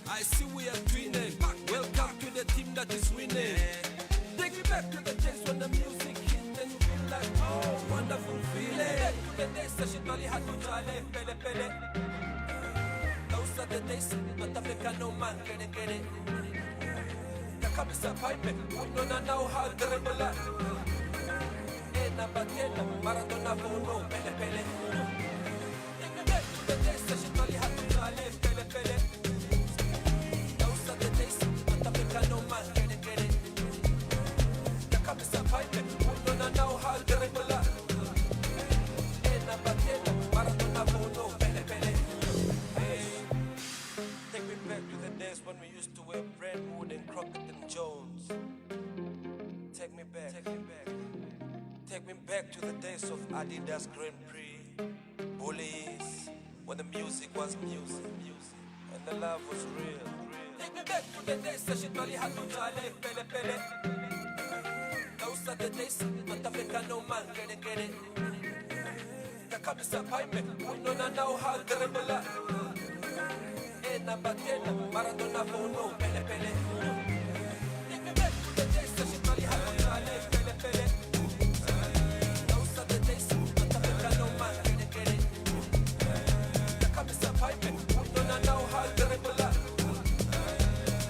I see we are twinning. Welcome to the team that is winning. Take me back to the days when the music hit and you feel like, oh, wonderful feeling. Back to the days that she only had to jolly, pele pele. Those are the days, not Africa, no man, get it. The cabisa pipe, we don't know how to dribble up. Ena batela, Maradona, no, pele pele. Take me back to the days that she only had to jolly, pele pele. No man, get it. The cabisa pipe, we don't know how to dribble up. Ena batela, Maradona, no, pele pele. Take me back to the days when we used to wear Brentwood and Crockett and Jones. Take me back. Take me back to the days of Adidas Grand Prix, Bullies, when the music was music, and the love was real. Take me back to the days that she only had to jolly, pele. Those are the days, not Africa, no man, get it. The cabisa pipe, we don't know how to dribble up. Ena batela, Maradona, no, pele. Take me back to the days that she only had to jolly, pele. Those are the days, not Africa, no man, get it. The cabisa pipe, we don't know how to dribble up.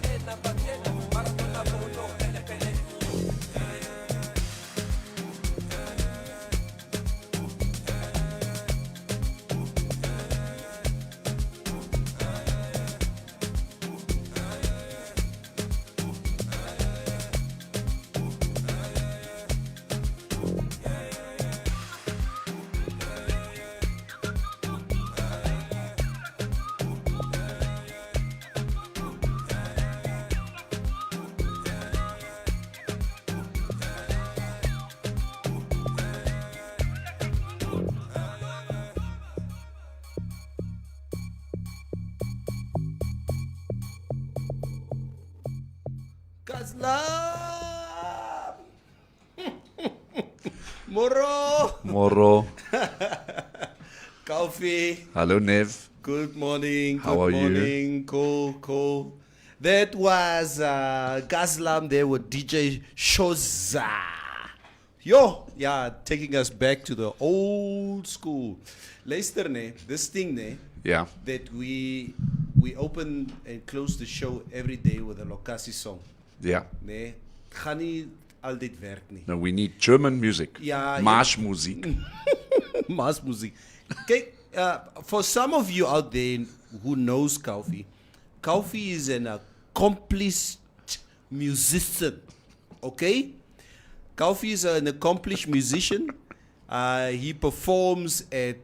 Ena batela, Maradona, no, pele. Kaslam! Moro. Coffee. Hello, Nev. Good morning. How are you? Good morning. Cool. That was Kaslam there with DJ Shoza. Taking us back to the old school. Luister, this thing, Yeah. that we open and close the show every day with a Lokasi song. Yeah. Gaan nie altyd werk nie. No, we need German music. Ja, Marschmusik. Maasmuziek. Kyk, for some of you out there who knows Kaufi is an accomplished musician, okay? Kaufi is an accomplished musician. He performs at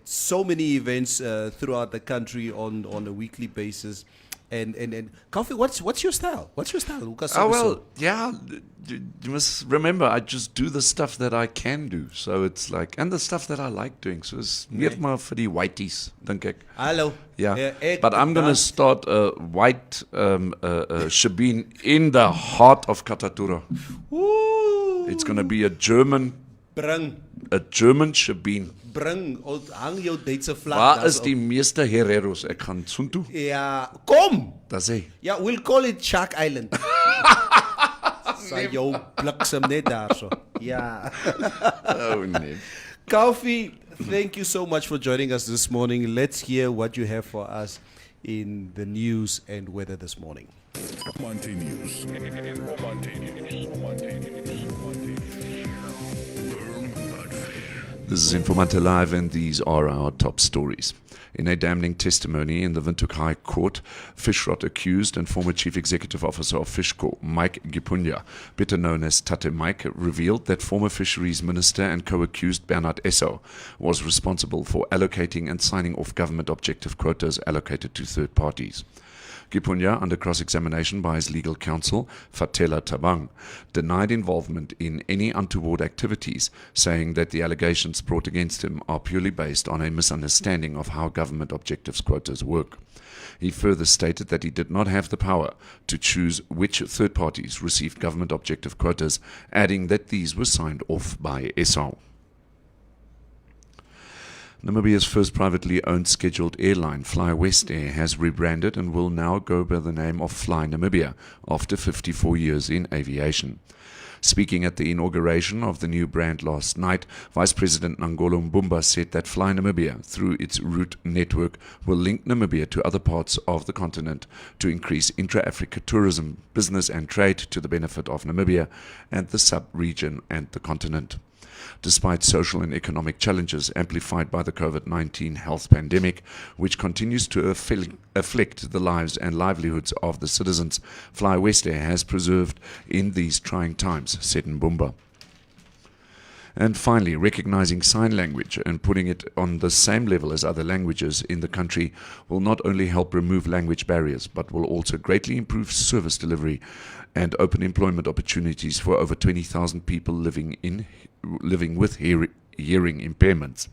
so many events throughout the country on a weekly basis. And Kaufi, what's your style? You must remember, I just do the stuff that I can do. So it's like, and the stuff that I like doing. So it's meer maar vir die whiteies, dink ek. Hallo. Yeah. But I'm going to start a white shebeen in the heart of Katatura. Ooh. It's going to be a German shebeen. Hang jou Duitse vlag. Waar is die meeste hereros? Ek gaan soontoe. Ja, kom. Dis hy. Ja, we'll call it Shark Island. Sy jou bliksem net daarso. Ja. Oh nee. Kaufi, thank you so much for joining us this morning. Let's hear what you have for us in the news and weather this morning. Informanté News. This is Informanté Live, and these are our top stories. In a damning testimony in the Windhoek High Court, Fishrot accused and former Chief Executive Officer of Fishco, Mike Gipunya, better known as Tate Mike, revealed that former Fisheries Minister and co-accused Bernard Esau was responsible for allocating and signing off government objective quotas allocated to third parties. Gipunya, under cross-examination by his legal counsel, Fatela Tabang, denied involvement in any untoward activities, saying that the allegations brought against him are purely based on a misunderstanding of how government objectives quotas work. He further stated that he did not have the power to choose which third parties received government objective quotas, adding that these were signed off by Esau. Namibia's first privately owned scheduled airline, Fly West Air, has rebranded and will now go by the name of Fly Namibia after 54 years in aviation. Speaking at the inauguration of the new brand last night, Vice President Nangolo Mbumba said that Fly Namibia, through its route network, will link Namibia to other parts of the continent to increase intra-Africa tourism, business and trade to the benefit of Namibia and the sub-region and the continent. Despite social and economic challenges amplified by the COVID-19 health pandemic, which continues to afflict the lives and livelihoods of the citizens, Fly West Air has preserved in these trying times, said Mbumba. And finally, recognizing sign language and putting it on the same level as other languages in the country will not only help remove language barriers, but will also greatly improve service delivery and open employment opportunities for over 20,000 people living with hearing impairments.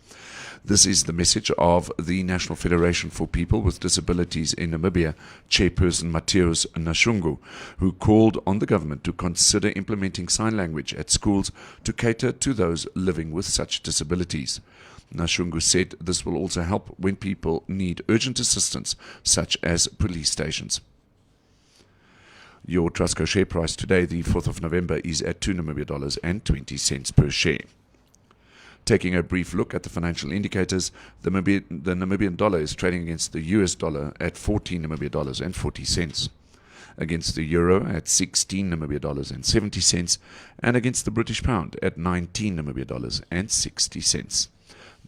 This is the message of the National Federation for People with Disabilities in Namibia, Chairperson Mateus Nashungu, who called on the government to consider implementing sign language at schools to cater to those living with such disabilities. Nashungu said this will also help when people need urgent assistance, such as police stations. Your Trusco share price today, the 4th of November, is at $2.20 per share. Taking a brief look at the financial indicators, the Namibian dollar is trading against the US dollar at 14 Namibia dollars and 40 cents, against the euro at 16 Namibia dollars and 70 cents, and against the British pound at 19 Namibia dollars and 60 cents.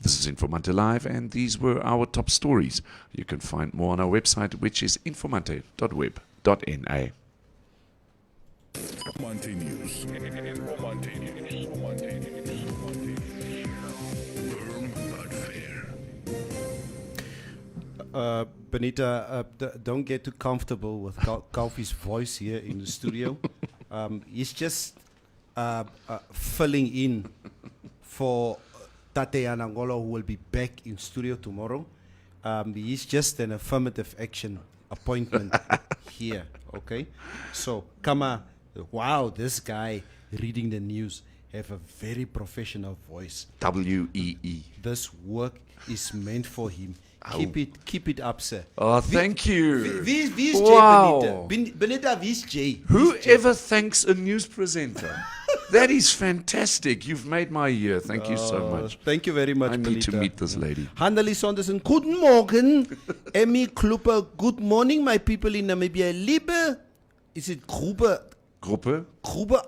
This is Informanté Live, and these were our top stories. You can find more on our website, which is informanté.web.na. Informanté News. Informanté News. Informanté News. Firm but fair. Benita, don't get too comfortable with Kalfi's voice here in the studio. He's just filling in for Tate Anangolo, who will be back in studio tomorrow. He's just an affirmative action appointment here, okay? So, Kama, wow, this guy reading the news have a very professional voice. WEE. This work is meant for him. Keep it up, sir. Oh, thank you. Wie's Wow. Jay, Benita, wie's Jay? Whoever thanks a news presenter? That is fantastic. You've made my year. Thank you so much. Thank you very much, I need to Benita. meet this lady. Handeli Sondersen, guten Morgen. Emmy Klupper, good morning, my people in Namibia. Liebe, is it Gruppe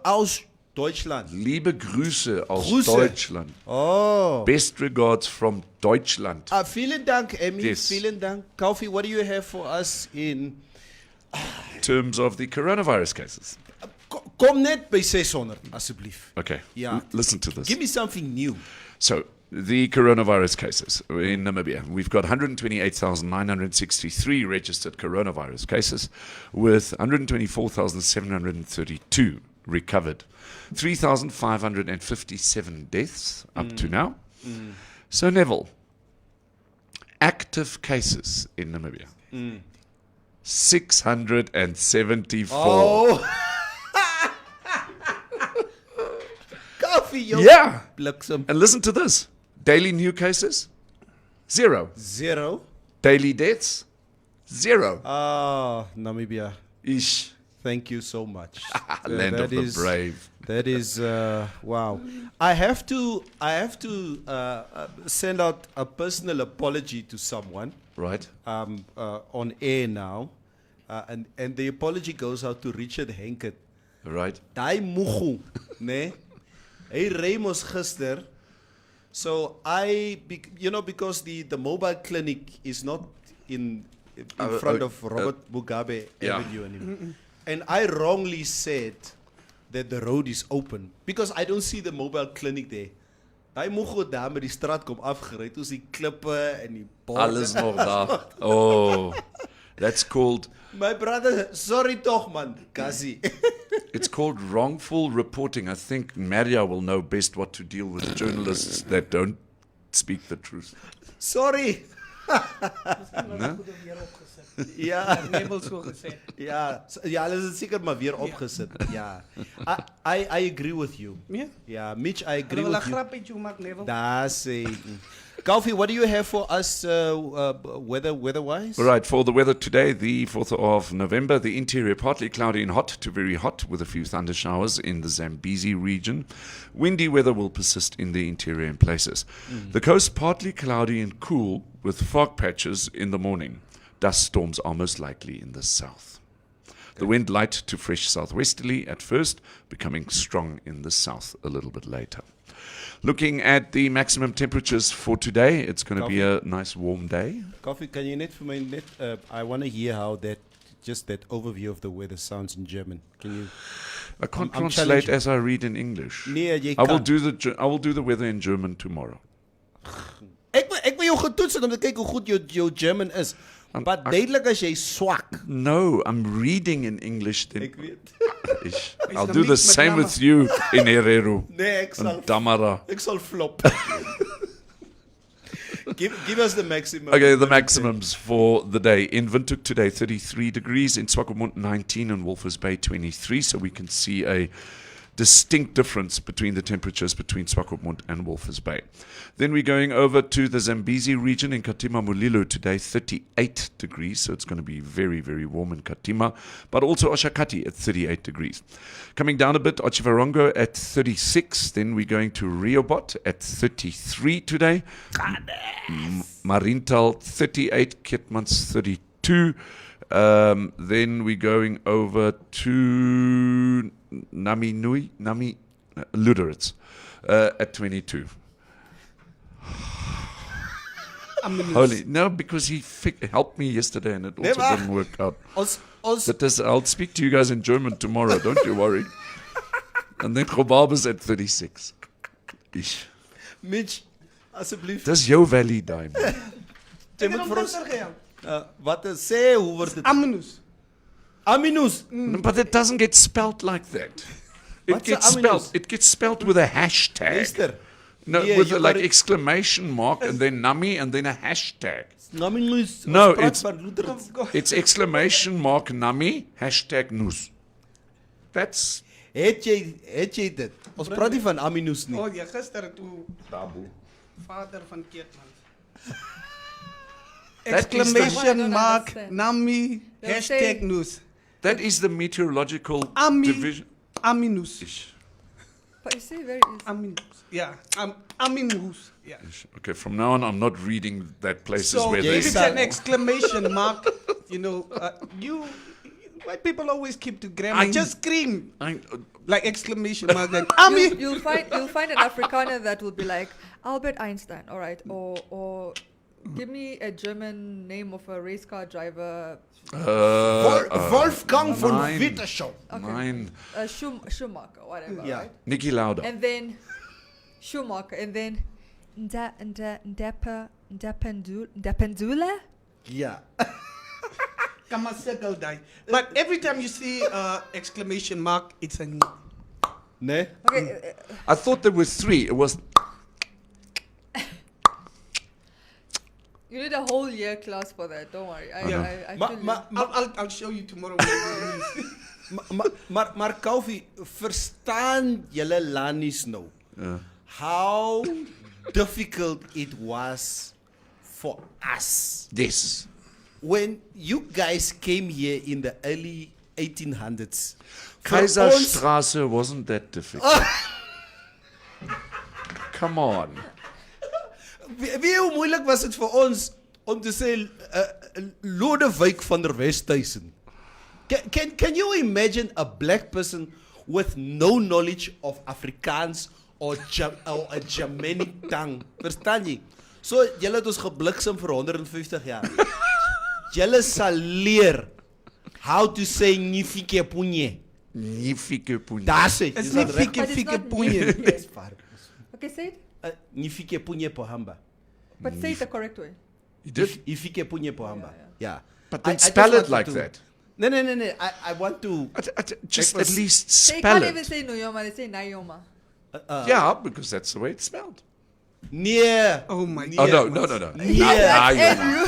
aus Deutschland. Liebe Grüße aus Grüße. Deutschland. Oh. Best regards from Deutschland. Vielen Dank, Emmy. Yes. Vielen Dank. Kaufi, what do you have for us in... terms of the coronavirus cases. Kom net by 600, asseblief. Okay. Yeah. Listen to this. Give me something new. So, the coronavirus cases in Namibia. We've got 128,963 registered coronavirus cases, with 124,732 recovered. 3,557 deaths up to now. So, Neville, active cases in Namibia. 674. Oh. Coffee, yo. Yeah. Bliksem. And listen to this. Daily new cases, 0. 0. Daily deaths, 0. Ah, Namibia. Ish. Thank you so much. Land of the brave. That is wow. I have to send out a personal apology to someone. Right. On air now, and the apology goes out to Richard Henkert. Right. Daai moegu, né? Hy ry mos gister So because the mobile clinic is not in front of Robert Mugabe yeah. Avenue anymore. And I wrongly said that the road is open because I don't see the mobile clinic there. Daai moeg daar met die straat kom afgery, toe is die klippe en die borde. Alles nog daar. Oh, that's called... My brother, sorry toch man, Kasi. It's called wrongful reporting. I think Maria will know best what to deal with journalists that don't speak the truth. Sorry. No? Ja. Nebel so gesê. Ja, hulle is seker maar weer opgesit. Ja. I agree with you. Ja. Yeah, Mitch, I agree Hulle wil 'n with you. grappie maak, Nebel. That's it. Kofi, what do you have for us weather-wise? All right, for the weather today, the 4th of November, the interior partly cloudy and hot to very hot with a few thunder showers in the Zambezi region. Windy weather will persist in the interior in places. The coast partly cloudy and cool with fog patches in the morning. Dust storms are most likely in the south. The wind light to fresh southwesterly at first, becoming strong in the south a little bit later. Looking at the maximum temperatures for today, it's going to be a nice warm day. Kofi, can you net for my net? I want to hear how that overview of the weather sounds in German. Can you? I can't I'm translate challenging. as I read in English. Nee, jy I will kan. I will do the weather in German tomorrow. Ek wil jou getoets het om te kyk hoe goed jou German is. Maar duidelik as jy swak. No, I'm reading in English. Then Ek weet. I'll do the same with you in Herero Nee, ek sal and Damara. Ek sal flop. give us the maximum. Okay, the maximums for the day. In Windhoek today, 33 degrees. In Swakopmund, 19. And Walvis Bay, 23. So we can see a distinct difference between the temperatures between Swakopmund and Walvis Bay. Then we're going over to the Zambezi region in Katima Mulilo today, 38 degrees. So it's going to be very, very warm in Katima. But also Oshakati at 38 degrees. Coming down a bit, Ochivarongo at 36. Then we're going to Riobot at 33 today. Marintal 38, Keetmans 32. Then we're going over to Luderitz at 22. Holy, no, because he helped me yesterday and it also didn't work out. I'll speak to you guys in German tomorrow, don't you worry. And then Robaba's at 36. Ish. Mitch, asseblief. Dis jou valley daai. Jy moet vir ons wat sê hoe word dit? Aminus. Aminus. But it doesn't get spelt like that. What's a aminus? It gets spelt with a hashtag. Luister. No, Yeah, with you a, like gotta- exclamation mark and then nummy and then a hashtag. Aminus. No, Ons praat it's- van Luderitz. It's exclamation mark nummy hashtag noes. That's Het jy dit? Ons praat nie van Aminus nie. Oh, ja, gister toe vader van Keetman. Exclamation mark, Nami, They'll hashtag say- news. that is the meteorological division. Aminus. Ish. But you see, very easy. Aminus. Yeah, Aminus. Yeah. Ish. Okay, from now on, I'm not reading that places So where if they. it's an exclamation mark, you white people always keep to grammar. Just scream like exclamation mark. Then Ami. You'll find an Afrikaner that will be like Albert Einstein, all right, or give me a German name of a race car driver, Wolfgang von Nein. Witterschow. Mine. Schumacher, whatever, Yeah. right? Nikki Lauda. And then Schumacher, and then Ndapendula. Ja. Come on, circle die. But every time you see exclamation mark, it's a Nee? Okay, I thought there were three. It was. you need a whole year class for that. Don't worry. I feel you. I'll show you tomorrow. When we release. Maar Kofi, verstaan julle Lanis nou? How difficult it was for us Yes. when you guys came here in the early 1800s. Vir ons- Kaiserstraße wasn't that difficult. Come on. Wie hoe moeilik was dit vir ons om te sê Lodewyk van der Westhuizen? Can you imagine a black person with no knowledge of Afrikaans or a Germanic tongue. Verstaan jy? So julle het ons gebliksem vir 150 jaar. Julle sal leer how to say Nifike Punye. Nifike Punye. That's it. It's Is not that right? fike But it's fike not punye. Nifike. That's far. Okay, say it. Nifike Punye Pohamba. But say it the correct way. You did? Ifike Punye Pohamba. Yeah. But then I just spell it wanted like to- that. No. I want to. Just It at was- least They spell can't even it. say Nuyoma, they say Nayoma. Yeah, because that's the way it's spelled. Near. Oh my Oh, God. no. Yeah.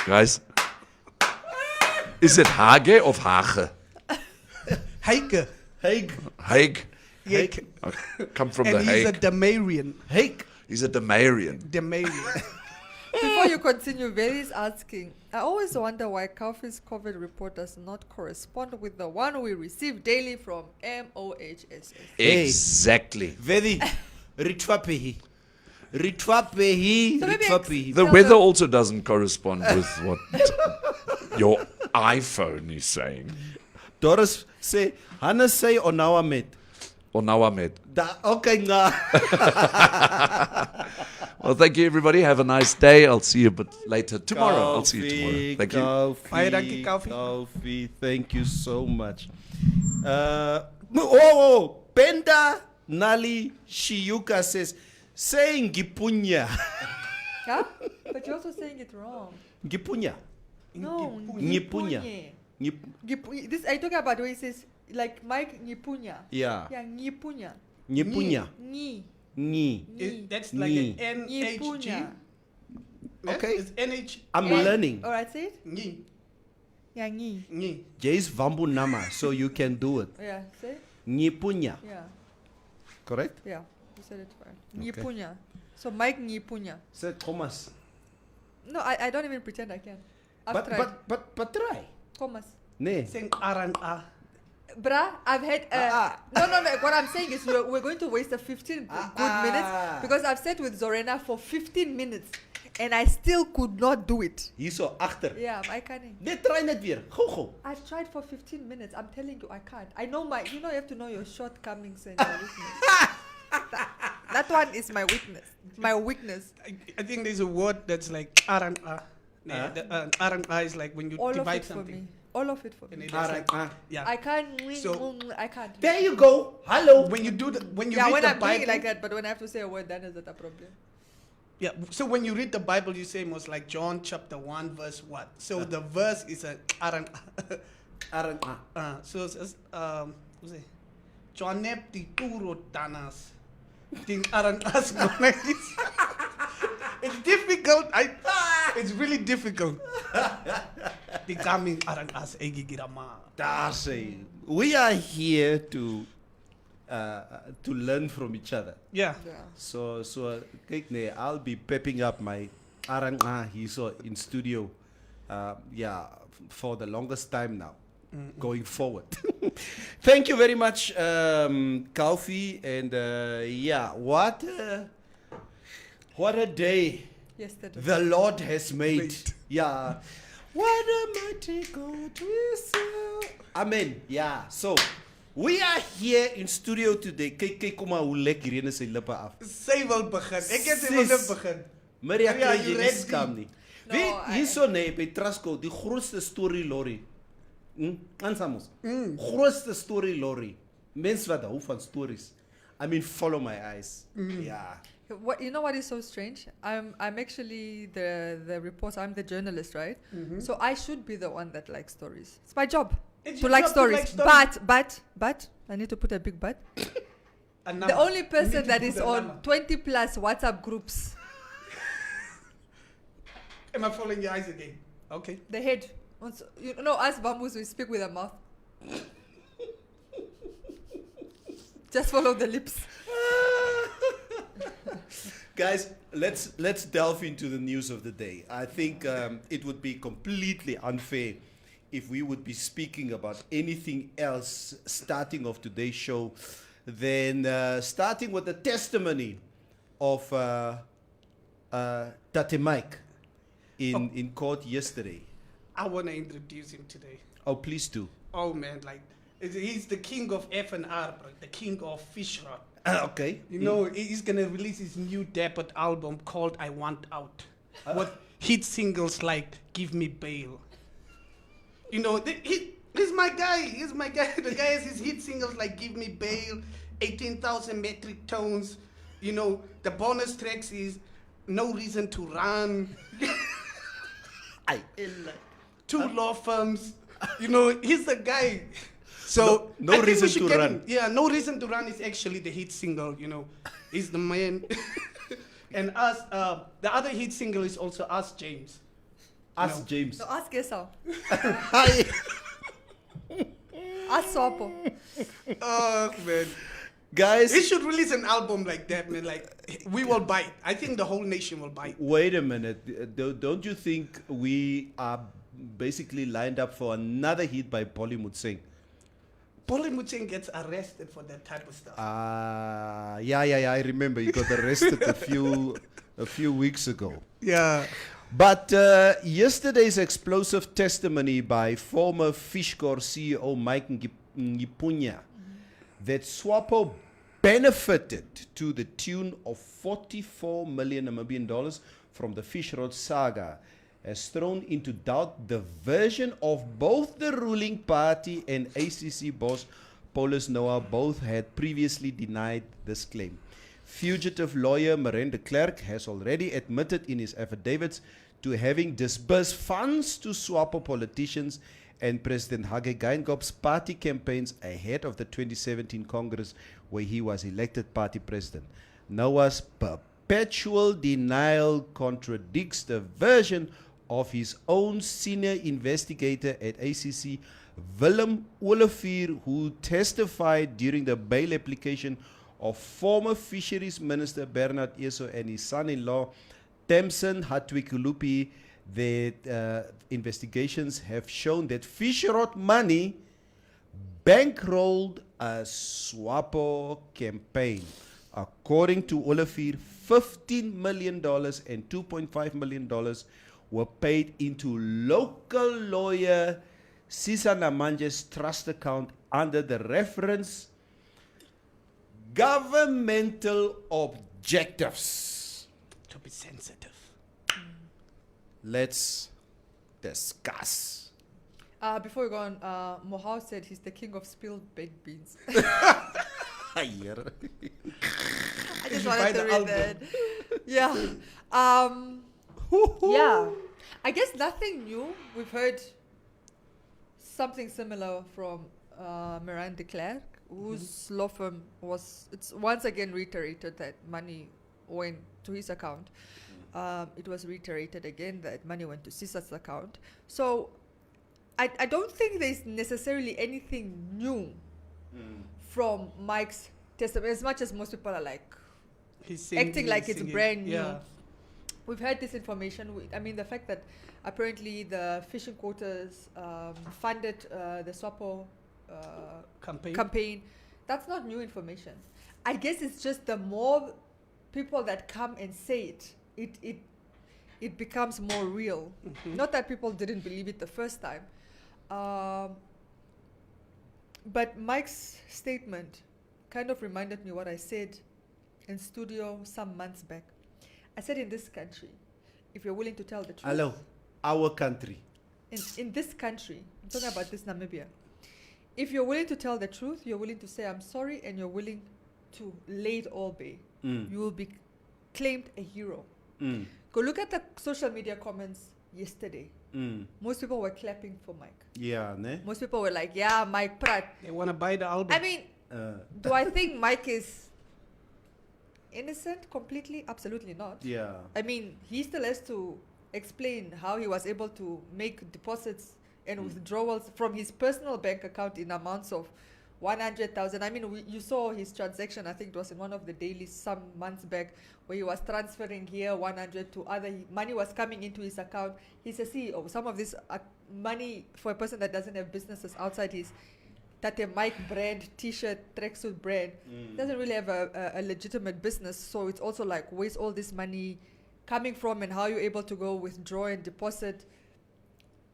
Guys. Is it Hage of Hage? Heike. Haig. Hague. Heike. Come from And the he's a Hague. Damarian. Haig. He's a Damarian. Damarian. Before you continue, Veli is asking, I always wonder why Kaufi's COVID report does not correspond with the one we receive daily from MOHSS. Hey. Exactly. Very. Ritwapehi. Ritwapehi. So maybe Ritwapehi. The Tell weather them- also doesn't correspond with what your iPhone is saying. Doris say, Hannah say Onawa met. Or now Ahmed. Okay, nga. Well, thank you, everybody. Have a nice day. I'll see you a bit later tomorrow. I'll see you tomorrow. Thank you. Baie dankie, Kaufi. Kaufi, thank you so much. Penda Nali Shiuka says, saying Gipunya. Huh? But you're also saying it wrong. Gipunya. No, Ngipunya. This I talking about where he says like Mike Ngipunya. Yeah. Yeah, Ngipunya. Ngipunya. Ni. Ni. That's like Ni. an NHG. Ngipunya. Okay. It's NH. I'm And- learning. Alright, say it. Ni. Yeah, Ni. Ni. Jay's Vambu Nama, so you can do it. Yeah, say it. Ngipunya. Yeah. Correct? Yeah. You said it fine. Okay. Ngipunya. So Mike Ngipunya. Say Thomas. No, I don't even pretend I can. I've tried. But try. Thomas. Nee. Saying aranga. Bruh, I've had. No. What I'm saying is we're going to waste the 15 good minutes because I've sat with Zorena for 15 minutes and I still could not do it. Hier so agter. Yeah, I can't. Net try net weer. Gou. I've tried for 15 minutes. I'm telling you, I can't. I know my. You have to know your shortcomings and your weakness. That one is my weakness. My weakness. I think there's a word that's like aranga. Aranga is like when you All of divide it for something. me. All of it for And me. it is like, yeah. I can't. So- I can't. There you go. Hello. When you do the when you Yeah, read when the I'm doing Bible, it like that, but when I have to say a word, then is that a problem? yeah. So when you read the Bible, you say most like John chapter 1 verse what? So the verse is a aranga. So it says what's it? John nepti turo tanas. Ting arangas monais. It's difficult. It's really difficult. Becoming arangas egigirama. Daar sê. We are here to learn from each other. Yeah. Yeah. So kyk nee, I'll be pepping up my aranga hier so in studio. For the longest time now. Going forward. Thank you very much, Kaufi, and what a day Yesterday. the Lord has made. Yeah. What a mighty God we serve. Amen. Yeah. So we are here in studio today. Kyk kom maar hoe lekker hier in sy lippe af. Sy wil begin. Ek het sy wil Sis. begin. Maria, Maria, kry jy you nie ready? skam nie. No, Weet I- hierso nee by Trusco, die grootste story lorry. Ansamos. Grootste story lorry. Mense wat hou van stories. I mean follow my eyes. Yeah. What you know? What is so strange? I'm actually the reporter. I'm the journalist, right? So I should be the one that likes stories. It's my job It's to your like job to stories. like stories. But I need to put a big but. And The now, only you need person to that put is a on number. 20 plus WhatsApp groups, Am I following your eyes again? Okay. the head. You know, us bamboos, we speak with the mouth. Just follow the lips. Guys, let's delve into the news of the day. I think it would be completely unfair if we would be speaking about anything else starting off today's show than starting with the testimony of Tate Mike in court yesterday. I want to introduce him today. Oh, please do. Oh man, like He's the king of F&R, bro. The king of fish rod. Okay. You know, he's gonna release his new debut album called I Want Out. With hit singles like Give Me Bail. You know, he's my guy. He's my guy. The guy has his hit singles like Give Me Bail, 18,000 metric tons. You know, the bonus tracks is No Reason to Run. Two law firms. You know, he's the guy. So No I think we Reason should to get Run. him. Yeah, No Reason to Run is actually the hit single. You know, he's the man. And us, the other hit single is us, James. Ask No. James. No, ask Esau. Hi. Ask Swapo. Oh man, Guys, he should release an album like that, man. Like we will buy it. I think the whole nation will buy it. wait a minute. Don't you think we are basically lined up for another hit by Polly Mutsing? Paulie Mutsing gets arrested for that type of stuff. Yeah. I remember he got arrested a few weeks ago. Yeah. But yesterday's explosive testimony by former Fishcore CEO Mike Ngipunya that Swapo benefited to the tune of 44 million Namibian dollars from the fish rod saga has thrown into doubt the version of both the ruling party and ACC boss Paulus Noah. Both had previously denied this claim. Fugitive lawyer Miranda de Klerk has already admitted in his affidavits to having disbursed funds to Swapo politicians and President Hage Geingobb's party campaigns ahead of the 2017 Congress, where he was elected party president. Noah's perpetual denial contradicts the version of his own senior investigator at ACC, Willem Olivier, who testified during the bail application of former Fisheries Minister Bernard Eso and his son-in-law Tamsin Hatwikulupi. That investigations have shown that fish rod money bankrolled a Swapo campaign. According to Olivier, $15 million and $2.5 million were paid into local lawyer Sisa Namanje's trust account under the reference governmental objectives. To be sensitive. Let's discuss. Before we go on, Mohau said he's the king of spilled baked beans. I just you buy wanted to the read album? that. Yeah. Yeah. I guess nothing new. We've heard something similar from Miranda de Klerk, whose law firm it's once again reiterated that money went to his account. It was reiterated again that money went to Sisa's account. So I don't think there's necessarily anything new from Mike's testimony, as much as most people are like He's acting like it's brand new. Yeah. We've heard this information. I mean, the fact that apparently the fishing quotas funded the Swapo campaign, that's not new information. I guess it's just the more people that come and say it becomes more real. Not that people didn't believe it the first time. But Mike's statement kind of reminded me what I said in studio some months back. I said, in this country, if you're willing to tell the truth. Hello, our country. In this country, I'm talking about this Namibia. If you're willing to tell the truth, you're willing to say, I'm sorry, and you're willing to lay it all bare, you will be claimed a hero. Go look at the social media comments yesterday. Most people were clapping for Mike. Yeah, ne? Most people were like, yeah, Mike Pratt. They want to buy the album. I mean, do I think Mike is innocent completely? Absolutely not. Yeah. I mean, he still has to explain how he was able to make deposits and withdrawals from his personal bank account in amounts of 100,000. I mean, you saw his transaction, I think it was in one of the dailies some months back, where he was transferring here 100 to other, money was coming into his account. He's a CEO. Some of this money for a person that doesn't have businesses outside his Tate Mike brand, t-shirt, tracksuit brand, doesn't really have a legitimate business. So it's also like, where's all this money coming from and how you're able to go withdraw and deposit.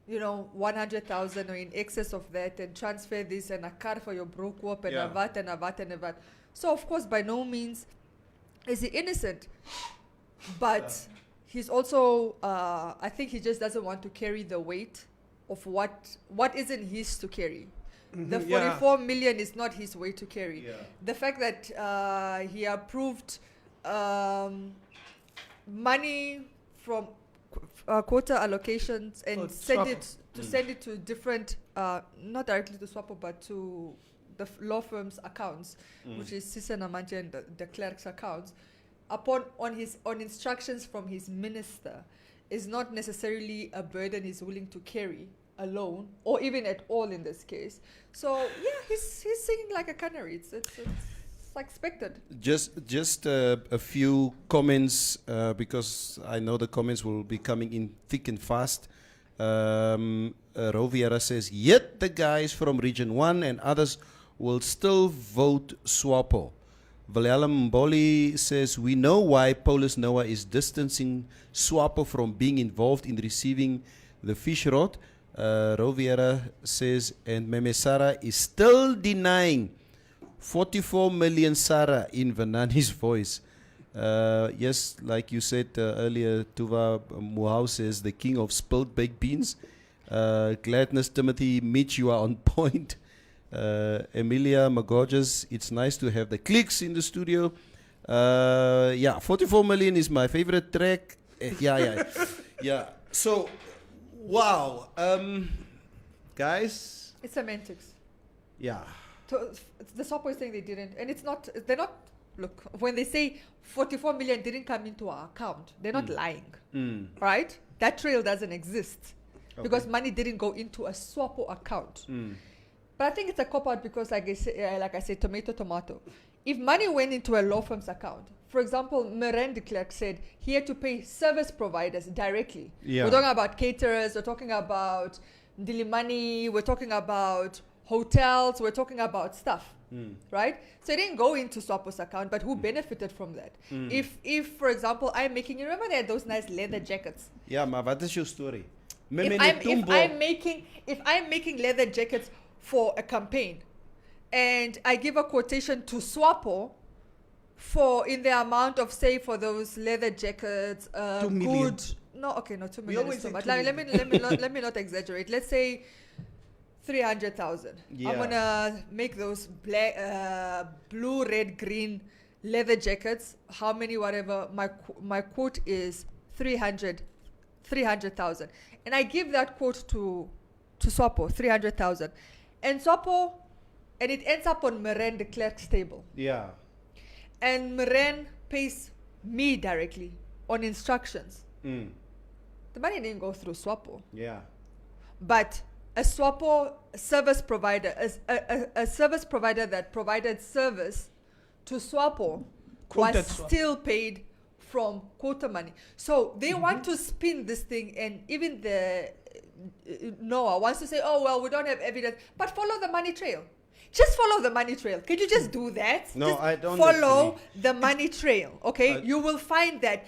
100,000 or in excess of that and transfer this and a car for your broke whoop and Yeah. a VAT and a VAT and a VAT. So, of course, by no means is he innocent. But he's also, I think he just doesn't want to carry the weight of what isn't his to carry. The Mhm, yeah. 44 million is not his way to carry. Yeah. The fact that he approved money from quota allocations and Oh, send SWAPO. send it to different, not directly to SWAPO, but to the law firm's accounts, which is Sisa Namanje and the clerk's accounts, on instructions from his minister, is not necessarily a burden he's willing to carry alone, or even at all in this case. So yeah, he's singing like a canary. It's expected. Just a few comments because I know the comments will be coming in thick and fast. Roviera says, yet the guys from Region 1 and others will still vote SWAPO. Wilhelm Mboli says, we know why Paulus Noah is distancing SWAPO from being involved in receiving the fish rod. Roviera says, and Meme Sarah is still denying 44 million Sarah in Vanani's voice. Yes, like you said earlier, Tuva Muhau says, the king of spilled baked beans. Gladness Timothy, Mitch, you are on point. Emilia Magorges, it's nice to have the clicks in the studio. Yeah, 44 million is my favorite track. Yeah. So, wow. Guys. It's semantics. Yeah. The SWAPO is saying they didn't, and they're not, look, when they say 44 million didn't come into our account, they're not lying, right? That trail doesn't exist because money didn't go into a SWAPO account. But I think it's a cop-out because, like I said, tomato. If money went into a law firm's account, for example, Miranda Clerk said he had to pay service providers directly. Yeah. We're talking about caterers, we're talking about Dilimani, we're talking about hotels, we're talking about stuff, right? So it didn't go into SWAPO's account, but who benefited from that? If, for example, I'm making, you remember they had those nice leather jackets? Yeah, maar what is your story? If I'm making leather jackets for a campaign, and I give a quotation to SWAPO for in the amount of, say, for those leather jackets, 2 million. 2 million is too much. 2 Let me not exaggerate. Let's say 300,000. Yeah. I'm gonna make those black, blue, red, green leather jackets. How many? Whatever. My quote is 300,000, and I give that quote to SWAPO, 300,000, and SWAPO, and it ends up on Miren de Klerk's table, Yeah. and Miren pays me directly on instructions. The money didn't go through SWAPO, Yeah. but a SWAPO service provider, a service provider that provided service to SWAPO Quoted was SWAPO. still paid from quota money. So they want to spin this thing, and even the Noah wants to say, oh, well, we don't have evidence, but follow the money trail. Just follow the money trail. Can you just do that? No, Just I don't follow agree. the money trail, okay? You will find that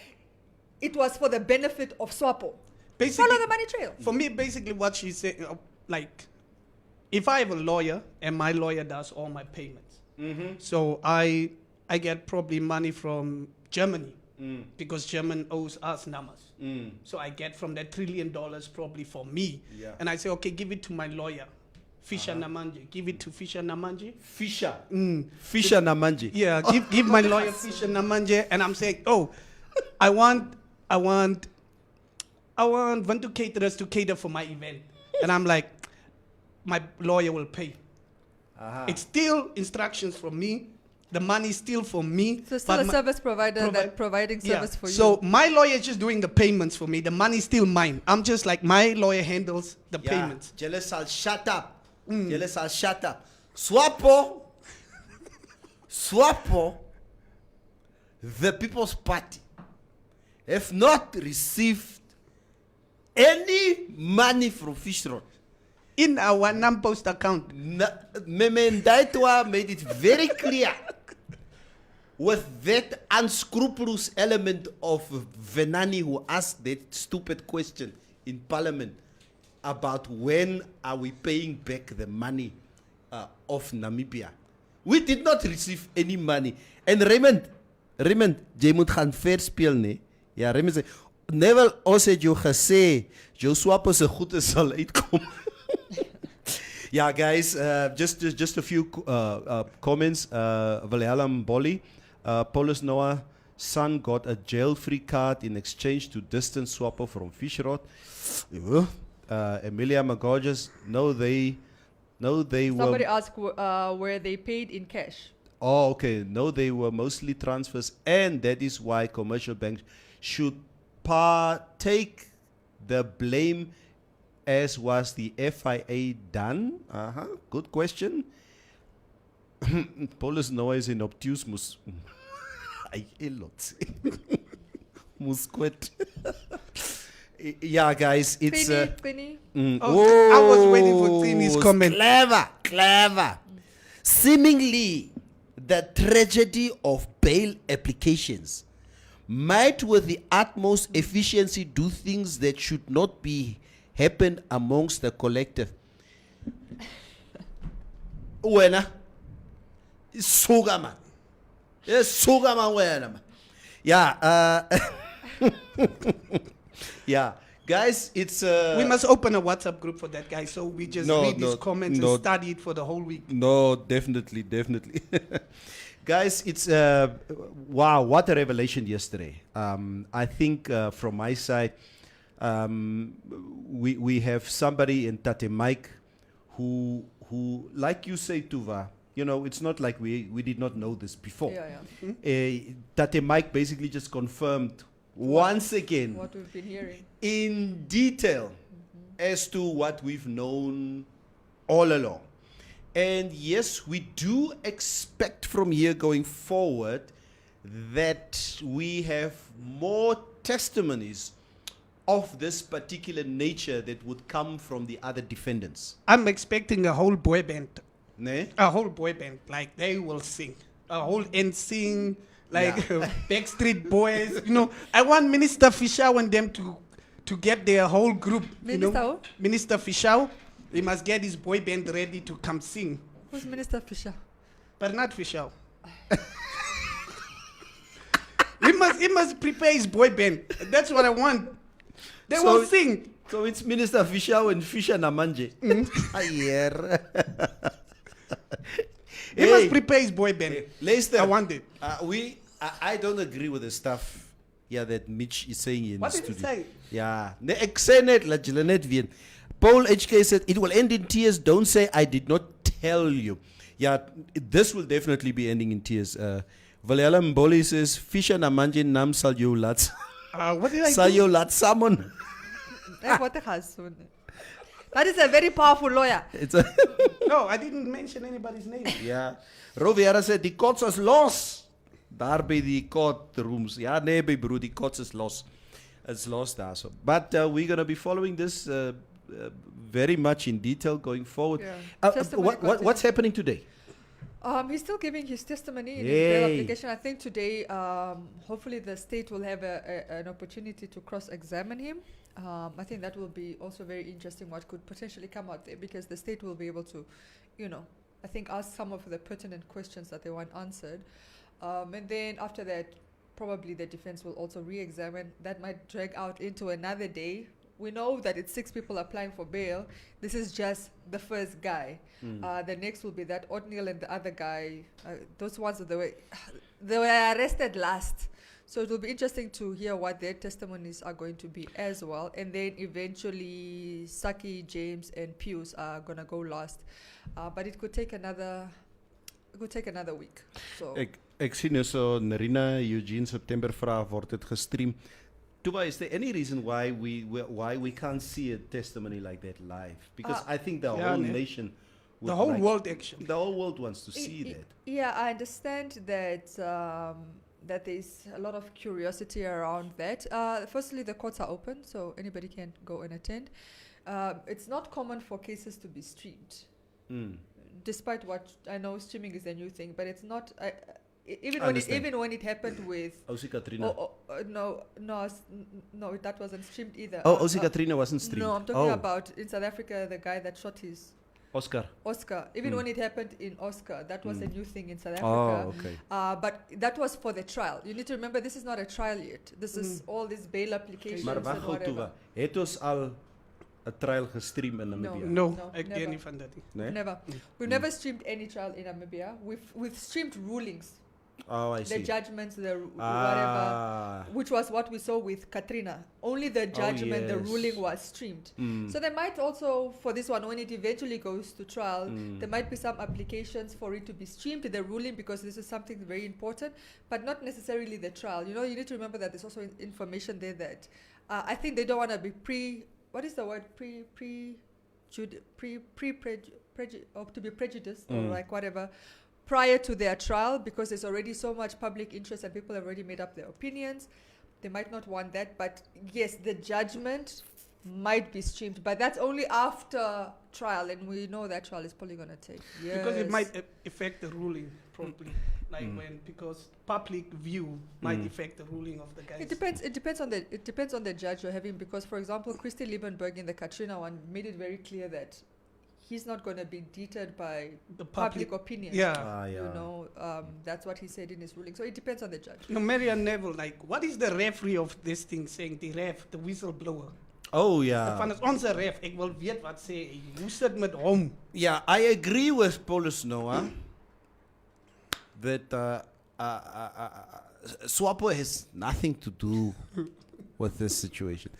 it was for the benefit of SWAPO. Basically, Follow the money trail. For me, basically what she's saying, like, if I have a lawyer and my lawyer does all my payments, so I get probably money from Germany because German owes us numbers. So I get from that $1 trillion probably for me. Yeah. And I say, okay, give it to my lawyer, Fisher Namanje. Give it to Fisher Namanje. Fisher. Fisher Namanji. Yeah, give my lawyer Fisher Namanje. And I'm saying, oh, I want Vantu caterers to cater for my event. And I'm like, my lawyer will pay. It's still instructions from me. The money is still for me. So still but a my- service provider provi- that providing Yeah. service for you. So my lawyer is just doing the payments for me. The money is still mine. I'm just like, my lawyer handles the payments. Jealous, I'll shut up. Jealous, I'll shut up. SWAPO, the People's Party, have not received any money from Fish Road. In our non-post account. Meme Ndaitwa made it very clear with that unscrupulous element of Venani who asked that stupid question in Parliament. about when are we paying back the money of Namibia. We did not receive any money. And Raymond, jy moet gaan ver speel nie. Ja, Raymond sê, Neville, ons het jou gesê, jou swap se goede sal uitkom. Yeah, guys, just a few comments. Wilhelm Bolly, Paulus Noah, son got a jail-free card in exchange to distance swapper from Fishrod. Emilia Magorges, no, they Somebody were. asked were they paid in cash? Oh, okay. No, they were mostly transfers, and that is why commercial banks should take the blame, as was the FIA done. Good question. Paulus Noah is in obtuse musquet. Yeah, guys, it's Penny. I was waiting for Tini's comment. Clever. Seemingly, the tragedy of bail applications might, with the utmost efficiency, do things that should not be happen amongst the collective. Wena, suga man. Yes, suga man wena man. Yeah. Yeah, guys, it's We must open a WhatsApp group for that, guy, so we just read these comments and study it for the whole week. No, definitely. Guys, it's wow, what a revelation yesterday. I think from my side, we have somebody in Tate Mike who, like you say, Tuva, it's not like we did not know this before. Tate Mike basically just confirmed once again What we've been hearing. in detail as to what we've known all along. And yes, we do expect from here going forward that we have more testimonies of this particular nature that would come from the other defendants. I'm expecting a whole boy band. Ne? A whole boy band. Like, they will sing. A whole NSYNC, like Backstreet Boys. I want Minister Fisher and them to get their whole group. Minister who? Minister Fisher. He must get his boy band ready to come sing. Who's Minister Fisher? Bernard Fisher. he must prepare his boy band. That's what I want. They will sing. So it's Minister Fisher and Fisher Namanje. He must prepare his boy band. Lester, I want it. I don't agree with the stuff that Mitch is saying in What the did he studio. say? Yeah. Ek sê net, laat julle net weet. Paul HK said, it will end in tears. Don't say I did not tell you. Yeah, this will definitely be ending in tears. Wilhelm Mboli says, Fisher Namanje nam sal jou laat. What did I Sal do? jou laat summon. That is a very powerful lawyer. It's a No, I didn't mention anybody's name. yeah. Roviera said, die kots is los. Daar by die kot rooms. Ja, nee, by broer, die kots is los. It's lost daar so. But we're going to be following this very much in detail going forward. Yeah. What's happening today? He's still giving his testimony in his Yay. bail application. I think today, hopefully the state will have an opportunity to cross-examine him. I think that will be also very interesting what could potentially come out there, because the state will be able to, I think ask some of the pertinent questions that they want answered. And then after that, probably the defense will also re-examine. That might drag out into another day. We know that it's 6 people applying for bail. This is just the first guy. The next will be that Otniel and the other guy. Those ones they were arrested last. So it will be interesting to hear what their testimonies are going to be as well. And then eventually Saki, James, and Pius are gonna go last. But it could take another week. So Ek sien so Nerina Eugene September vra word dit gestream. Tuba, is there any reason why we can't see a testimony like that live? Because I think the whole nation would The whole world, actually. the whole world wants to see that. Yeah, I understand that that there's a lot of curiosity around that. Firstly, the courts are open, so anybody can go and attend. It's not common for cases to be streamed. Despite what I know, streaming is a new thing, but it's not. even when it happened with Osie Katrina. no, that wasn't streamed either. Oh, Osie Katrina wasn't streamed. No, I'm talking about in South Africa, the guy that shot his Oscar. Even when it happened in Oscar, that was a new thing in South Africa. Oh, okay. But that was for the trial. You need to remember, this is not a trial yet. This is all these bail applications Maar and wag gou toe. whatever. Het ons al 'n trial gestream in Namibia? No, No, ek never. ken nie van dit nie. Nee? Never. We've never streamed any trial in Namibia. We've streamed rulings, Oh, I the see. judgments, whatever, Ah. which was what we saw with Katrina. Only the judgment, the yes. ruling was streamed. So there might also, for this one, when it eventually goes to trial, there might be some applications for it to be streamed, the ruling, because this is something very important, but not necessarily the trial. You know, you need to remember that there's also information there that I think they don't want to be what is the word? Or to be prejudiced or like whatever prior to their trial, because there's already so much public interest and people have already made up their opinions. They might not want that, but yes, the judgment might be streamed, but that's only after trial, and we know that trial is probably going to take years. Because it might affect the ruling probably. Because public view might affect the ruling of the guys. It depends on the judge you're having, because for example, Christy Liebenberg in the Katrina one made it very clear that he's not going to be deterred by The public opinion. Yeah. Ah, yeah. You know, that's what he said in his ruling. So it depends on the judge. No, Marian Neville, like, what is the referee of this thing saying? The ref, the whistleblower. Oh, yeah. Van is onze ref, ek wil weet wat sê hy. Hoe sit met hom? Yeah, I agree with Paulus Noah that SWAPO has nothing to do with this situation.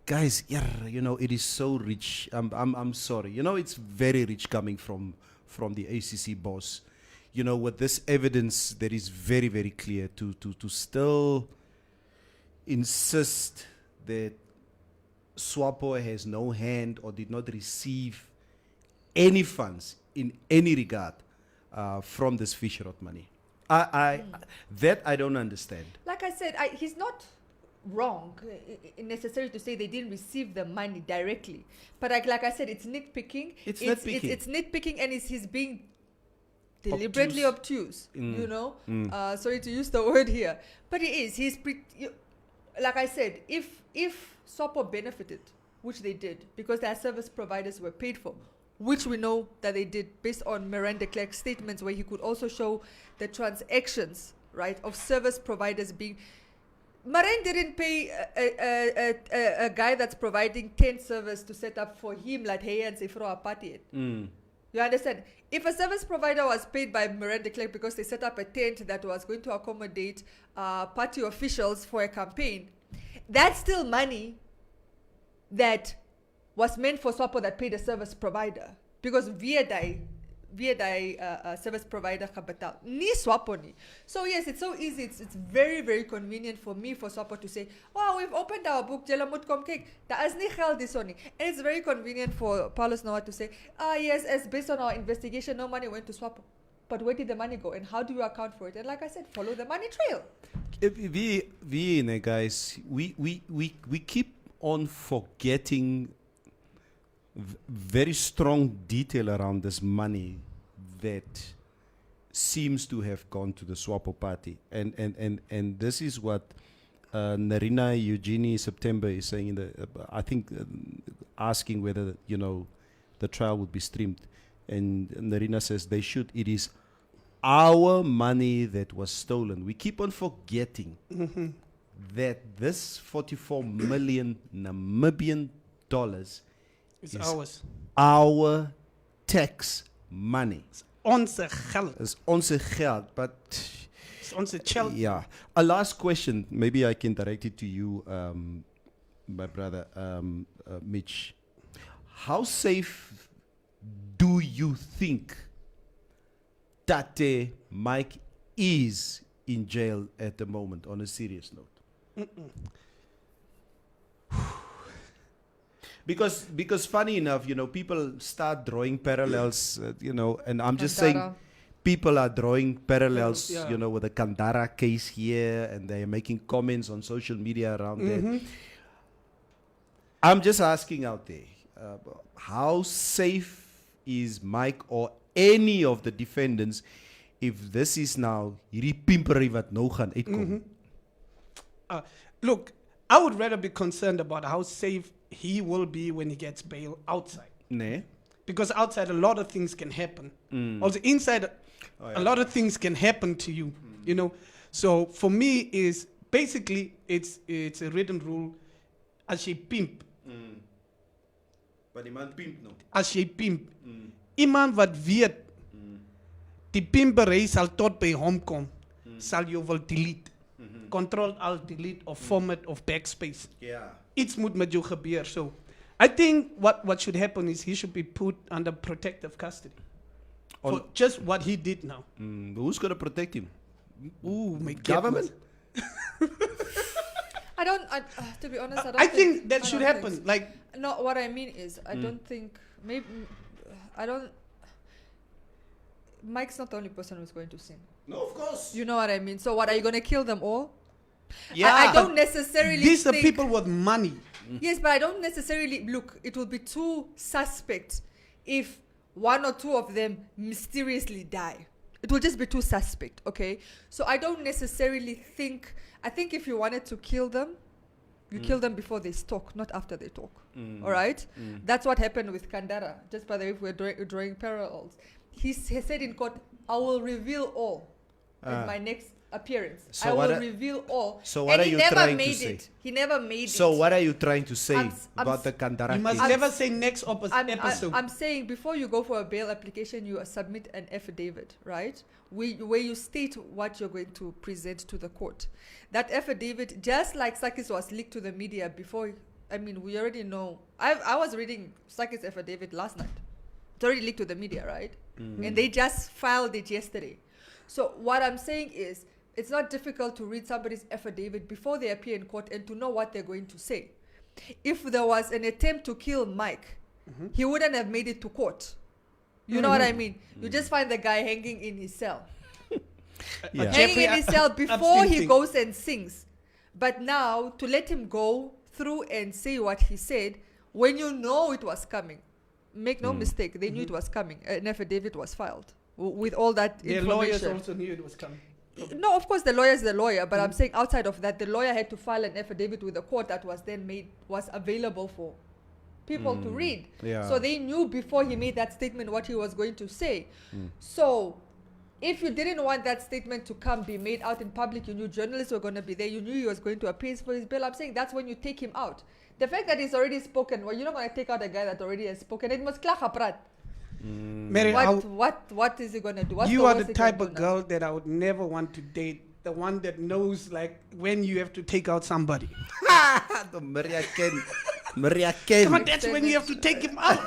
Guys, yeah, you know, it is so rich. I'm sorry. You know, it's very rich coming from the ACC boss. You know, with this evidence that is very, very clear to still insist that SWAPO has no hand or did not receive any funds in any regard from this fish rot money. That I don't understand. Like I said, he's not wrong necessary to say they didn't receive the money directly, but like I said, it's nitpicking. It's nitpicking. It's nitpicking, and he's being deliberately obtuse. You know, sorry to use the word here, but he is. Like I said, if SWAPO benefited, which they did, because their service providers were paid for, which we know that they did based on Miranda Clark's statements, where he could also show the transactions, right, of service providers being. Marine didn't pay a guy that's providing tent service to set up for him, like hey and say for a party. You understand? If a service provider was paid by Miranda Clark because they set up a tent that was going to accommodate party officials for a campaign, that's still money that was meant for SWAPO that paid a service provider, because via service provider kapital ni SWAPO ni. So yes, it's so easy. It's very, very convenient for me, for SWAPO to say, "Wow, we've opened our book. Julle moet kom kyk. Daar is nie geld hierso nie." And it's very convenient for Paulus Noah to say, yes, as based on our investigation, no money went to SWAPO. But where did the money go, and how do you account for it? And like I said, follow the money trail. Guys, we keep on forgetting very strong detail around this money that seems to have gone to the SWAPO party, and this is what Narina Eugenie September is saying in the I think asking whether the trial would be streamed, and Narina says they should. It is our money that was stolen. We keep on forgetting that this 44 million Namibian dollars It's ours. Our tax money. Onze geld. It's onze geld, but It's onze geld. yeah. A last question, maybe I can direct it to you, my brother, Mitch. How safe do you think Tate Mike is in jail at the moment, on a serious note? Because funny enough, people start drawing parallels, and I'm just saying Kandara. people are drawing parallels, Yeah. with the Kandara case here, and they're making comments on social media around that. I'm just asking out there, how safe is Mike or any of the defendants if this is now hierdie pimpery wat nou gaan uitkom. Look, I would rather be concerned about how safe he will be when he gets bail outside. Nee. Because outside, a lot of things can happen. Also, inside, a lot of things can happen to you, you know. So, for me, is basically, it's a written rule. As je pimp. But iemand pimp nou. As je pimp. Iemand wat weet, die pimperij sal tot bij hom kom, sal je wel delete. Control-Alt-Delete of format of backspace. Yeah. Iets moet met jou gebeuren. So, I think what should happen is he should be put under protective custody. For just what he did now. Who's going to protect him? Ooh, my Government? To be honest, I don't I think that should don't happen. think so. Like, No, what I mean is, I don't think, Mike's not the only person who's going to sin. No, of course. You know what I mean? So what, are you going to kill them all? Yeah. I don't necessarily these are think, people with money. Yes, but I don't necessarily, look, it will be too suspect if one or two of them mysteriously die. It will just be too suspect, okay? So I don't necessarily think, I think if you wanted to kill them, you kill them before they talk, not after they talk. All right? That's what happened with Kandara. Just by the way, if we're drawing parallels. He said in court, I will reveal all in my next appearance. So I what will are- reveal all. so what And are he you never trying to made say? it. He never made it. So what are you trying to say I'm about the Kandara You must case? never say next episode. I'm saying before you go for a bail application, you submit an affidavit, right? Where you state what you're going to present to the court. That affidavit, just like Sakis was leaked to the media before, I mean, we already know. I was reading Sakis' affidavit last night. It's already leaked to the media, right? And they just filed it yesterday. So what I'm saying is, it's not difficult to read somebody's affidavit before they appear in court and to know what they're going to say. If there was an attempt to kill Mike, he wouldn't have made it to court. You know what I mean? You just find the guy hanging in his cell. Yeah. Hanging in his cell before he abstinting. goes and sings. But now, to let him go through and say what he said, when you know it was coming, make no mistake, they knew it was coming. An affidavit was filed with all that Their information. lawyers also knew it was coming. No, of course the lawyer is the lawyer, but I'm saying outside of that, the lawyer had to file an affidavit with the court that was then was available for people to read. Yeah. So they knew before he made that statement what he was going to say. So if you didn't want that statement to be made out in public, you knew journalists were going to be there, you knew he was going to appear for his bail. I'm saying that's when you take him out. The fact that he's already spoken, well, you're not going to take out a guy that already has spoken. It must klagaprat. Mary, What is he going to do? What's you are worst the he can type do of now? girl that I would never want to date. The one that knows, like, when you have to take out somebody. The Maria Ken. Come on, that's when you have to take him out.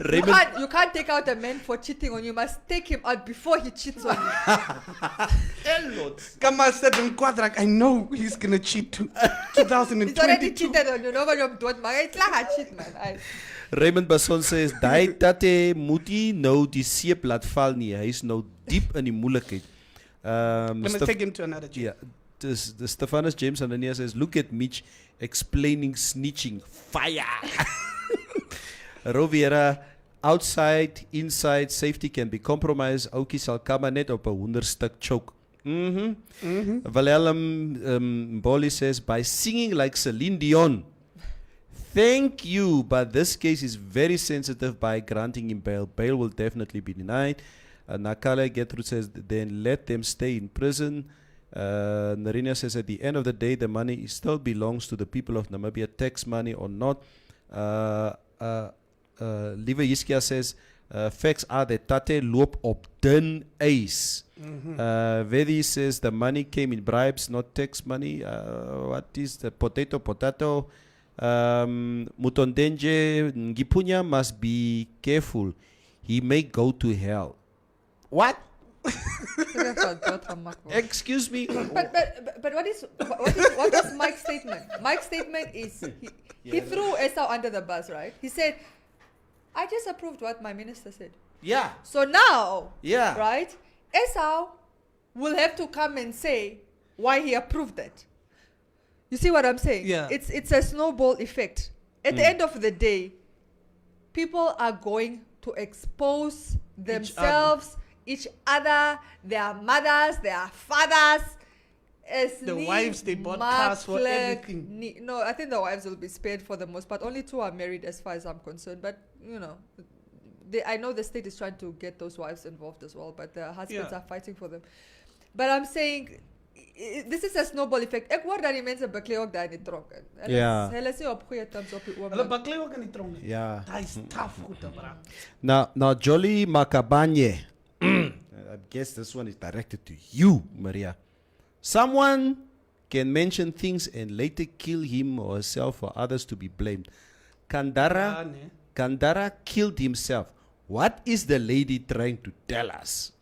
Raymond, You can't take out a man for cheating on you. You must take him out before he cheats on you. Come on, said in Quadrak, I know he's going to cheat to He's already 2022. cheated on you. Nobody of dood, maar hy klag hy cheat man. Hy- Raymond Basson says, "Daai tate moet nie nou die seep laat val nie. Hy's nou diep in die moeilikheid." I'm going to take him to another cheat. Yeah. The Stephanus James Anania says, "Look at Mitch explaining snitching. Fire." Rovera, outside, inside, safety can be compromised. Oukie sal kama net op 'n 100-stuk choke. Valellum Mboli says, "By singing like Celine Dion." Thank you, but this case is very sensitive by granting him bail. Bail will definitely be denied. Nakala Gertrude says, then let them stay in prison. Narina says, at the end of the day, the money still belongs to the people of Namibia, tax money or not. Lieve Yiskia says, facts are that Tate loop op dun ijs. Vedi says, the money came in bribes, not tax money. What is the potato? Mutondenje Ngipunya must be careful. He may go to hell. What? Excuse me. But what is Mike's statement? Mike's statement is he threw Esau under the bus, right? He said, I just approved what my minister said. Yeah. So now, Yeah. right, Esau will have to come and say why he approved that. You see what I'm saying? Yeah. It's a snowball effect. At the end of the day, people are going to expose themselves each other, their mothers, their fathers. The wives, they bought cars for everything. No, I think the wives will be spared for the most part. Only 2 are married as far as I'm concerned. But, I know the state is trying to get those wives involved as well, but the husbands are fighting for them. But I'm saying, this is a snowball effect. Ek hoor dat die mense beklei ook daar in die tronk. Ja. Hulle sê op goeie terms op die Hulle oomblik. baklei ook in die tronk. Ja. Hy is tough goed, bra. Now, Jolly Makabanye. I guess this one is directed to you, Maria. Someone can mention things and later kill him or herself for others to be blamed. Kandara killed himself. What is the lady trying to tell us?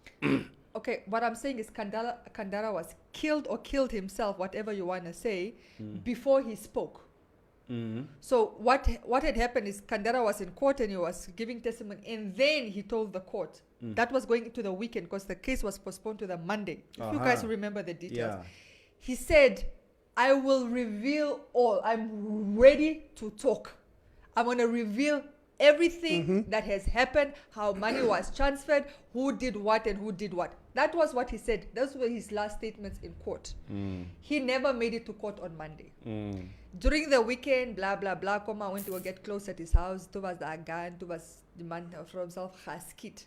Okay, what I'm saying is Kandara was killed or killed himself, whatever you want to say, before he spoke. So what had happened is Kandara was in court and he was giving testimony, and then he told the court. That was going into the weekend because the case was postponed to the Monday. If you guys remember the details. Yeah. He said, I will reveal all. I'm ready to talk. I'm going to reveal everything that has happened, how money was transferred, who did what and who did what. That was what he said. Those were his last statements in court. He never made it to court on Monday. During the weekend, blah, blah, blah, Koma went to go get close at his house. Tu was the gun, tu was the man for himself, Haskit.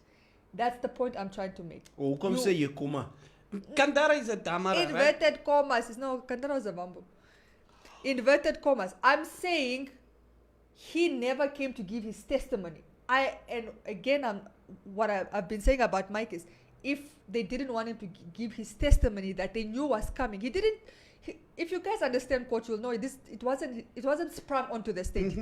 That's the point I'm trying to make. Oh, come say you Kuma. Kandara is a damara, right? Inverted commas. No, Kandara was a bamboo. Inverted commas. I'm saying he never came to give his testimony. What I've been saying about Mike is, if they didn't want him to give his testimony that they knew was coming, he didn't. If you guys understand court, you'll know it wasn't sprung onto the stage.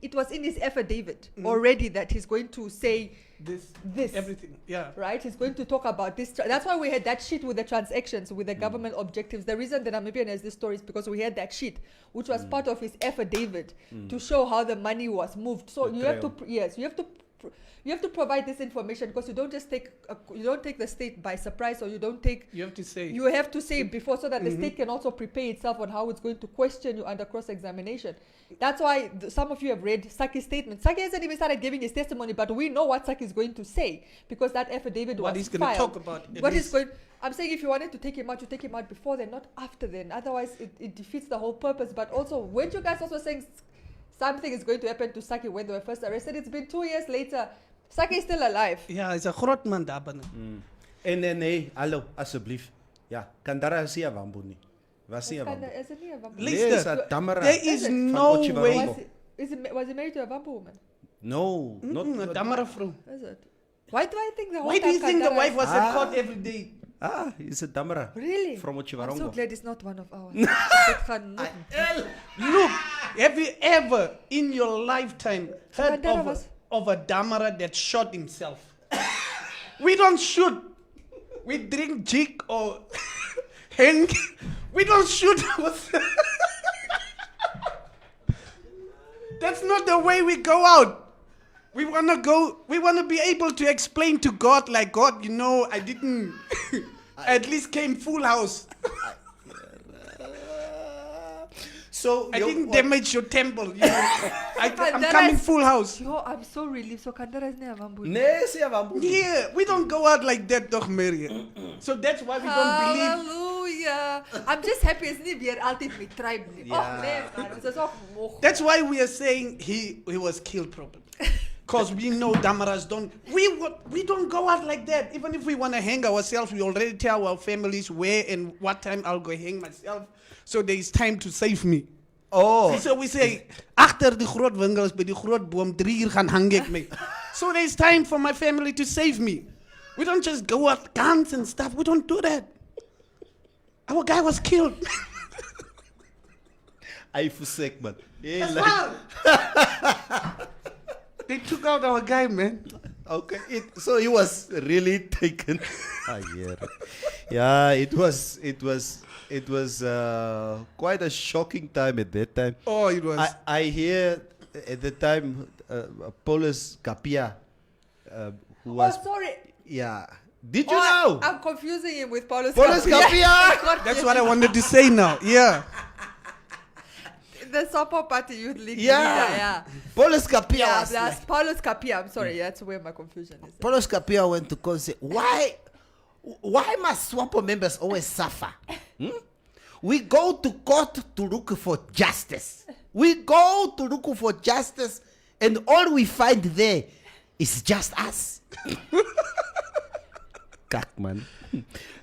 It was in his affidavit already that he's going to say this everything. Yeah. Right? He's going to talk about this. That's why we had that sheet with the transactions, with the government objectives. The reason the Namibian has this story is because we had that sheet, which was part of his affidavit to show how the money was moved. So you have to provide this information because you don't just take the state by surprise, or you have to say before, so that the state can also prepare itself on how it's going to question you under cross-examination. That's why some of you have read Saki's statement. Saki hasn't even started giving his testimony, but we know what Saki is going to say because that affidavit was filed. What he's going to talk about. I'm saying if you wanted to take him out, you take him out before then, not after then. Otherwise, it defeats the whole purpose. But also, weren't you guys also saying something is going to happen to Saki when they were first arrested? It's been 2 years later. Saki is still alive. Ja, is 'n groot man daar binne. En nee, hallo, asseblief. Ja, Kandara is nie 'n wambo nie. Was nie 'n wambo. Is it nie 'n wambo? Luister, Damara. there is no way. Was he married to a wambo woman? No, not 'n damara vrou. Is it? Why do I think the whole Why do you time think the Kandara wife is- was at court every day? he's a Damara. Really? From I'm so Ochivarongo. glad it's not one of ours. Dit gaan nog- Look, have you ever in your lifetime heard Kandara of a damara that shot himself? We don't shoot. We drink jig or hang. We don't shoot. That's not the way we go out. We want to be able to explain to God, like, God, I didn't, I at least came full house. So I didn't damage your temple. I'm coming full house. Yo, I'm so relieved. So Kandara is near Wambu. Nee, is nie 'n wambo nie. Yeah, we don't go out like that, doch, Mary. So that's why we don't believe. Hallelujah. I'm just happy it's nie weer altyd my tribe nie. Ja. Oh nee, man, dit is ook moeg. That's why we are saying he was killed properly. Because we know Damaras don't. We don't go out like that. Even if we want to hang ourselves, we already tell our families where and what time I'll go hang myself. So there is time to save me. Oh. So we say, agter die groot winkels by die groot boom 3 uur gaan hang ek mee. So there's time for my family to save me. We don't just go out guns and stuff. We don't do that. Our guy was killed. I forsake, man. Yeah, That's like, why. They took out our guy, man. okay, so he was really taken. Yeah, it was quite a shocking time at that time. Oh, it was. I hear at the time Paulus Kapia, who was sorry. yeah. Did you know? I'm confusing him with Paulus Paulus Kapia. That's what I wanted to say now. Yeah. The Sapo Party Youth League Yeah. leader, yeah. Paulus Kapia Yeah, was that's like, Paulus Kapia. I'm sorry, that's where my confusion is. Paulus Kapia went to court and said, why Why must SWAPO members always suffer? We go to court to look for justice. We go to look for justice, and all we find there is just us. Kak, man.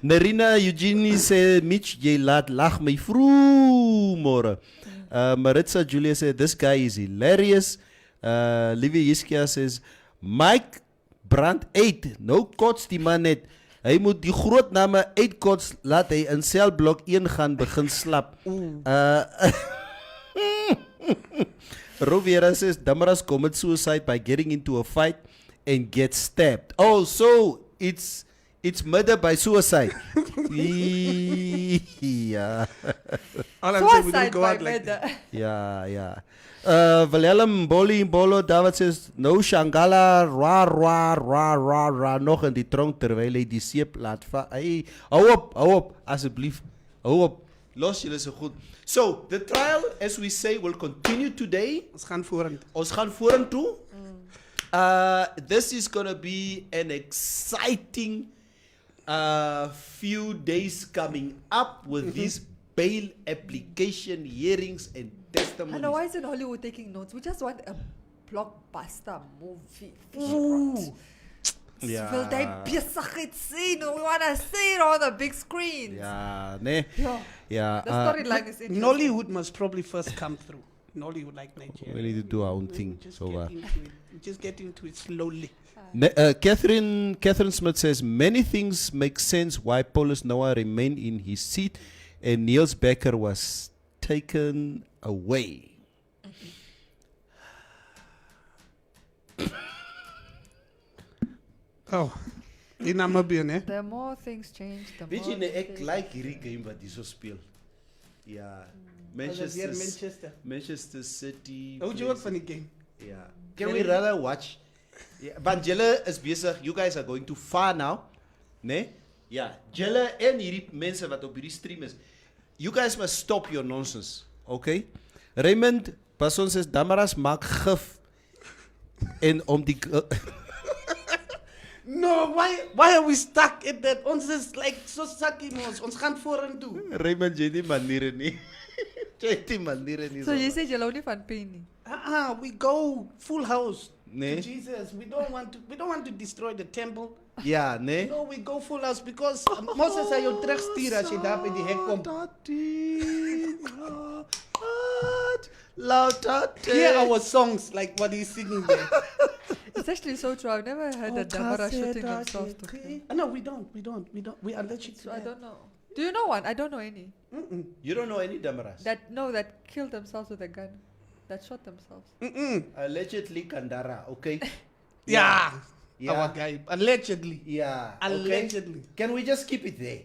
Narina Eugenie sê, Mitch, jy laat lag my vroeg môre. Maritza Julia said, this guy is hilarious. Livia Yiskia says, Mike Brandt 8, no kots die man net. Hy moet die groot name uitkots, laat hy in selblok 1 gaan begin slap. Rovera says, Damaras commit suicide by getting into a fight and get stabbed. Oh, so it's murder by suicide. Yeah. All I'm saying, we don't Suicide go by out like that. murder. Yeah. Valelum Bolo David says, no Shangala, ra, nog in die tronk terwijl hy die seep laat Hey, hou op, asseblief. Hou op. Los julle so goed. So, the trial, as we say, will continue today. Ons gaan vorentoe. Ons gaan vorentoe. This is going to be an exciting few days coming up with these bail application hearings and testimonies. And why isn't Hollywood taking notes? We just want a blockbuster movie. Ja. Wil jy besigheid sien? We want to see it on the big screen. Ja, nee. Yeah. The storyline is interesting. Nollywood must probably first come through. Nollywood like Nigeria. We need to do our own thing. Just get into it slowly. Catherine Smith says, many things make sense why Paulus Noah remained in his seat and Niels Becker was taken away. Oh, in Namibia, ne? The more things change, the Weet more... jy, ek like hierdie game wat hier so speel. Ja, Manchester City. Hoe jy ook van die game? Ja. Can we rather watch? Ja, want julle is besig. You guys are going too far now. Nee? Ja, julle en hierdie mense wat op hierdie stream is. You guys must stop your nonsense. Okay? Raymond Passon says Damaras maak gif en om die No, why are we stuck at that? Ons is like so sucky mos. Ons gaan vorentoe. Raymond jy nie maniere nie. Jy die maniere nie. So jy sê jy hou nie van pen nie. We go full house. Nee. To Jesus, we don't want to destroy the temple. Ja, nee. No, we go full house because Moses sal jou terugstuur as jy daar by die hek kom. Hear our songs like what he's singing there. It's actually so true. I've never heard a Damara shooting himself to kill. No, we don't. We are allergic to So I that. don't know. Do you know one? I don't know any. You don't know any Damaras? That killed themselves with a gun. That shot themselves. Allegedly Kandara, okay? Yeah. Yeah. Our guy. Allegedly. Yeah. Allegedly. Okay. Can we just keep it there?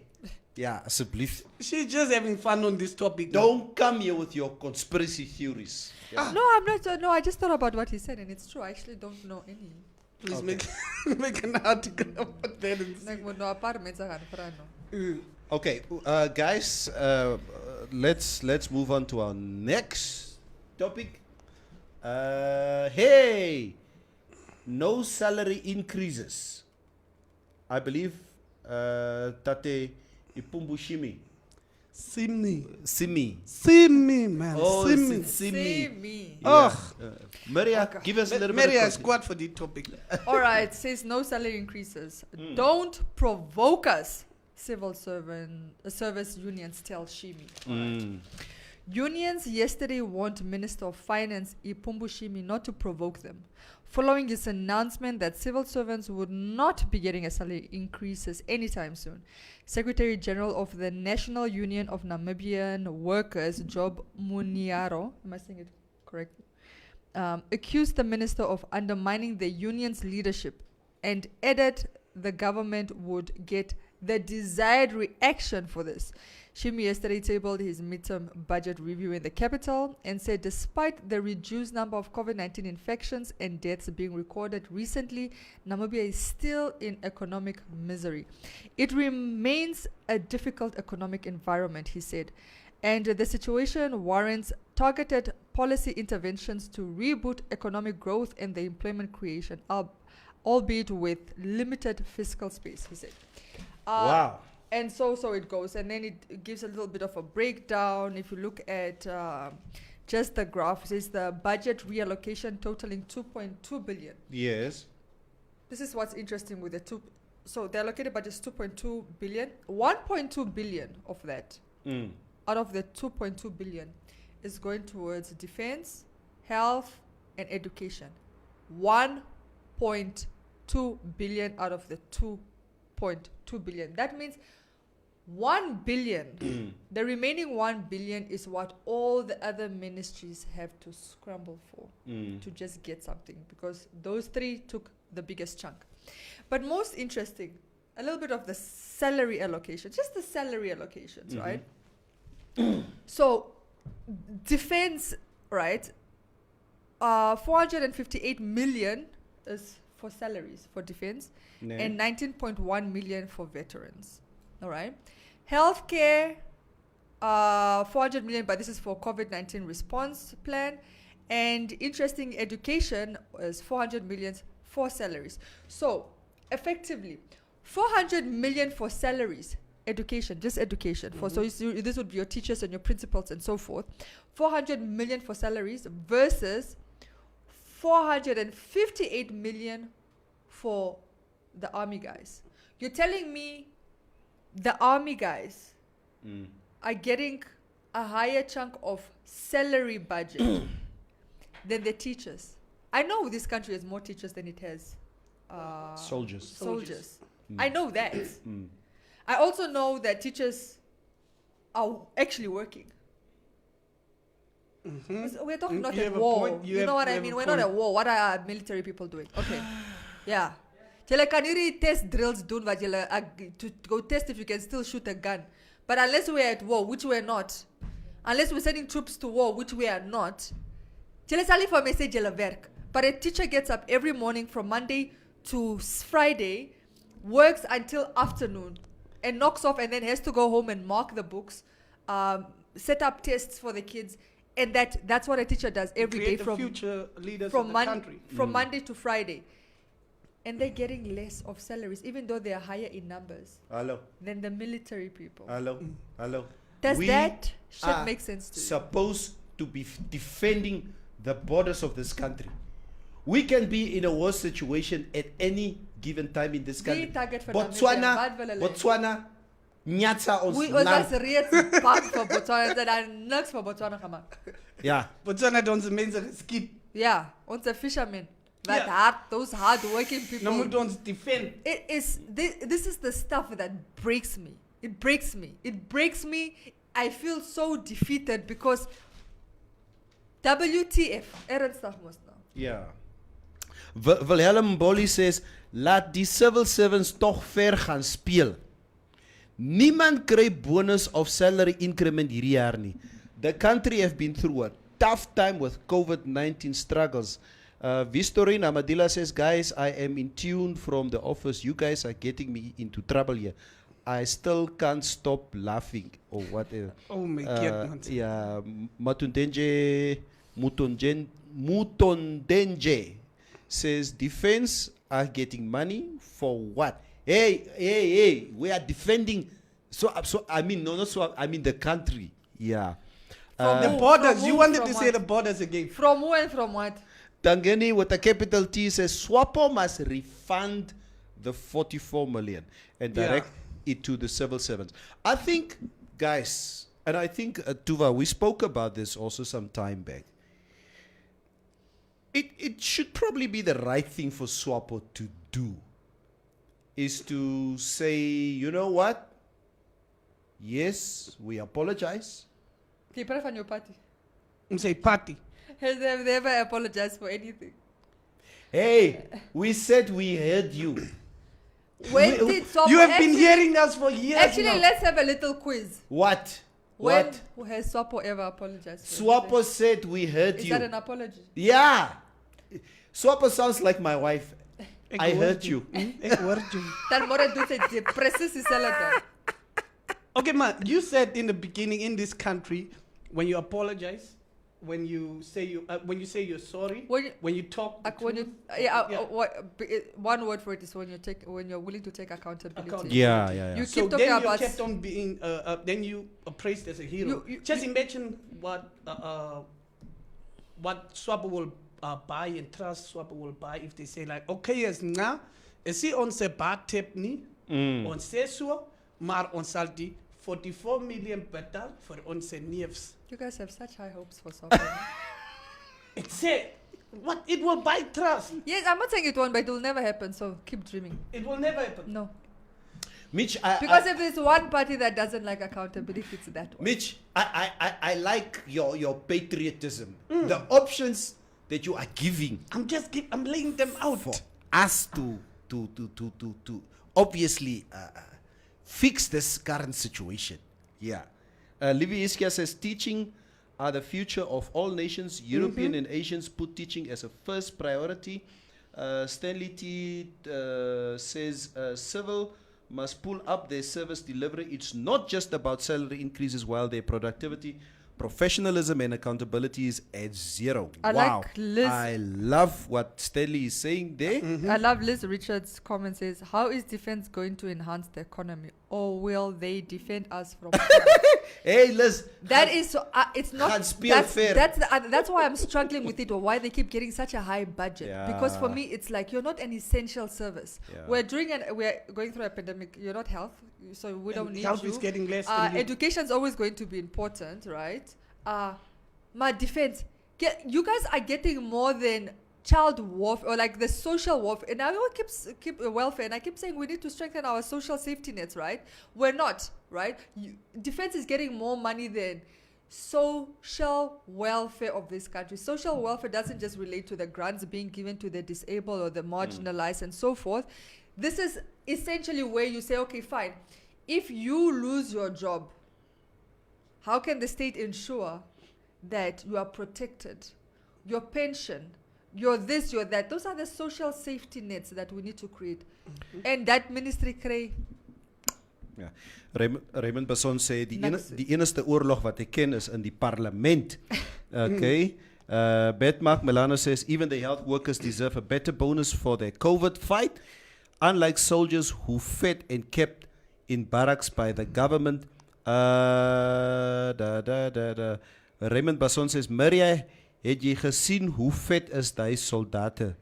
Yeah, asseblief. She's just having fun on this topic. Don't come here with your conspiracy theories. Yeah. No, I'm not. No, I just thought about what he said, and it's true. I actually don't know any. Please make an article about that. Like, no, apart mense gaan vra no. Okay, guys, let's move on to our next topic. Hey, no salary increases. I believe Tate Ipumbushimi. Simi, man. Oh, Simi. Simi. Yeah. Maria, give us a little bit Maria of squad for the topic. All right, says no salary increases. Don't provoke us, civil service unions tell Shimi. Unions yesterday warned Minister of Finance Ipumbu Shimi not to provoke them, following his announcement that civil servants would not be getting a salary increases anytime soon. Secretary General of the National Union of Namibian Workers, Job Muniaro, am I saying it correctly? Accused the minister of undermining the union's leadership and added the government would get the desired reaction for this. Shimi yesterday tabled his midterm budget review in the capital and said despite the reduced number of COVID-19 infections and deaths being recorded recently, Namibia is still in economic misery. It remains a difficult economic environment, he said, and the situation warrants targeted policy interventions to reboot economic growth and the employment creation, albeit with limited fiscal space, he said. Wow. And so it goes. And then it gives a little bit of a breakdown. If you look at just the graph, it says the budget reallocation totaling 2.2 billion. Yes. This is what's interesting with the two. So the allocated budget is 2.2 billion. 1.2 billion of that, out of the 2.2 billion, is going towards defense, health, and education. 1.2 billion out of the 2.2 billion. That means 1 billion. The remaining 1 billion is what all the other ministries have to scramble for to just get something, because those three took the biggest chunk. But most interesting, a little bit of the salary allocation, just the salary allocations, right? So defense, right? 458 million is for salaries for defense, and 19.1 million for veterans. All right. Healthcare, 400 million, but this is for COVID-19 response plan. And interesting, education is 400 million for salaries. So effectively, 400 million for salaries, education, just education. For so this would be your teachers and your principals and so forth. 400 million for salaries versus 458 million for the army guys. You're telling me the army guys are getting a higher chunk of salary budget than the teachers. I know this country has more teachers than it has soldiers. I know that. I also know that teachers are actually working. We're talking not at war. You know what I mean? We're not at war. What are our military people doing? Okay. Yeah. Julle kan hierdie test drills doen wat julle to go test if you can still shoot a gun. But unless we're at war, which we're not, unless we're sending troops to war, which we are not, julle sal nie vir my sê julle werk. But a teacher gets up every morning from Monday to Friday, works until afternoon, and knocks off, and then has to go home and mark the books, set up tests for the kids, and that's what a teacher does every day from future leaders of the country. From Monday to Friday. And they're getting less of salaries, even though they are higher in numbers than the military people. Hello. Does that shit make sense to you? Supposed to be defending the borders of this country. We can be in a war situation at any given time in this country. Botswana, Nyatsa ons We was reeds bang vir Botswana, dat daar niks vir Botswana gemaak. Ja. Botswana het ons mense geskiet. Ja, onze fishermen. Those hard-working people. Nou moet ons defend. This is the stuff that breaks me. It breaks me. I feel so defeated because WTF, ernstig mos nou. Ja. Wilhelm Bolly says, laat die civil servants toch ver gaan speel. Niemand kry bonus of salary increment hierdie jaar nie. The country have been through a tough time with COVID-19 struggles. Vistorin Amadilla says, guys, I am in tune from the office. You guys are getting me into trouble here. I still can't stop laughing or whatever. Oh my God. Yeah, Mutondenje says, defense are getting money for what? Hey, we are defending. So I mean, the country. Yeah. The borders. You wanted to say the borders again. From who and from what? Tangeni with a capital T says SWAPO must refund the 44 million and direct it to the civil servants. I think, guys, and I think, Tuva, we spoke about this also some time back. It should probably be the right thing for SWAPO to do is to say, you know what? Yes, we apologize. Keep from your party. Say party. Has they never apologized for anything? Hey, we said we heard you. When did SWAPO You have been hearing us for years Actually, now. let's have a little quiz. What? When What? has SWAPO ever apologized for SWAPO anything? said we heard Is you. that an apology? Yeah. SWAPO sounds like my wife. I heard you. Ek hoor jou. Dan moet dit sê presies dieselfde. Okay, man, you said in the beginning in this country, when you apologize, when you say you're sorry, When you- when you talk, the Like when you, truth, one word for it is when you're willing to take accountability. Yeah. You so keep talking then you about kept on being, then you are praised as a hero. Just imagine what Swapo will buy and Trust Swapo will buy if they say like, okay, yes, now, is he on se bad tip ni, on se so, maar on saldi 44 million better for on se neefs. You guys have such high hopes for something. It said, what? It will buy trust. Yes, I'm not saying it won't, but it will never happen. So keep dreaming. It will never happen. No, Mitch, because if there's one party that doesn't like accountability, it's that one. Mitch, I like your patriotism. The options that you are giving I'm laying them out. for us to obviously fix this current situation. Yeah. Livy Iskia says teaching are the future of all nations. European and Asians put teaching as a first priority. Stanley T says civil must pull up their service delivery. It's not just about salary increases while their productivity, professionalism and accountability is at zero. I Wow. like Liz. I love what Stanley is saying there. I love Liz Richards' comment says, how is defense going to enhance the economy? Or will they defend us from Hey, Liz. That is so, it's not Gaan speel fair. that's why I'm struggling with it, or why they keep getting such a high budget. Because for Yeah. me it's like you're not an essential service. Yeah. We're going through a pandemic. You're not health, so we don't need Health you. is getting less than you. Education's always going to be important, right? My defense. You guys are getting more than child warfare or like the social warfare. And I will keep welfare, and I keep saying we need to strengthen our social safety nets, right? We're not, right? Defense is getting more money than social welfare of this country. Social welfare doesn't just relate to the grants being given to the disabled or the marginalized and so forth. This is essentially where you say, okay, fine. If you lose your job, how can the state ensure that you are protected? Your pension, you're this, you're that. Those are the social safety nets that we need to create. And that ministry kry. Ja. Raymond Basson sê die Niks. enigste oorlog wat ek ken is in die parlement. Okay. Betmark Milano says even the health workers deserve a better bonus for their COVID fight, unlike soldiers who fed and kept in barracks by the government. Raymond Basson says, Maria, het jy gesien hoe vet is die soldate?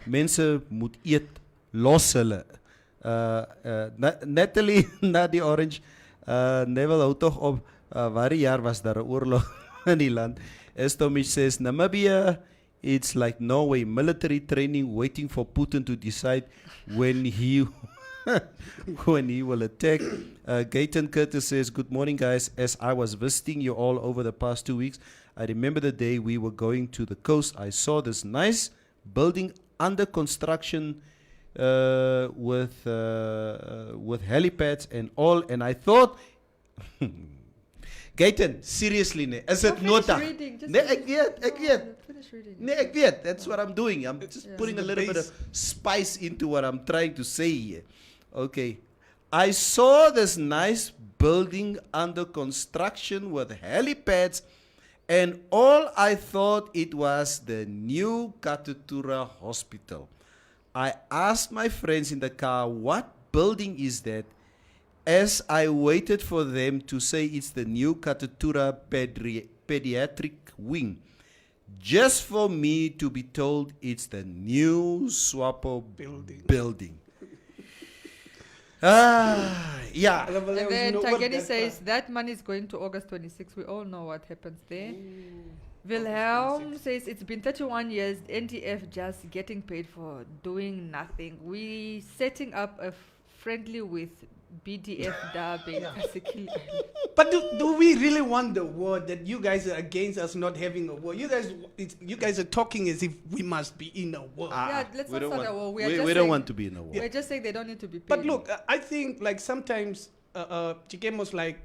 Mense moet eet, los hulle. Natalie, na die orange, Neville hou toch op, waar jaar was daar 'n oorlog in die land. Estomich says, Namibia, it's like Norway, military training waiting for Putin to decide when he will attack. Gayton Curtis says, good morning guys, as I was visiting you all over the past 2 weeks, I remember the day we were going to the coast. I saw this nice building under construction with helipads and all, and I thought, Gayton, seriously, nee, is it nota? Nee, ek weet. Finish reading. Nee, ek weet. That's what I'm doing. I'm just putting a little bit of spice into what I'm trying to say here. Okay. I saw this nice building under construction with helipads, and all I thought it was the new Katutura Hospital. I asked my friends in the car, what building is that? As I waited for them to say it's the new Katutura Pediatric Wing, just for me to be told it's the new Swapo building. Yeah. And then Tageni says that money is going to August 26. We all know what happens there. Wilhelm says it's been 31 years, NTF just getting paid for doing nothing. We setting up a friendly with BDF Derby. But do we really want the war? That you guys are against us not having a war? You guys are talking as if we must be in a war. Yeah, let's not start a war. We don't want to be in a war. We're just saying they don't need to be paid. But look, I think like sometimes Chikemos like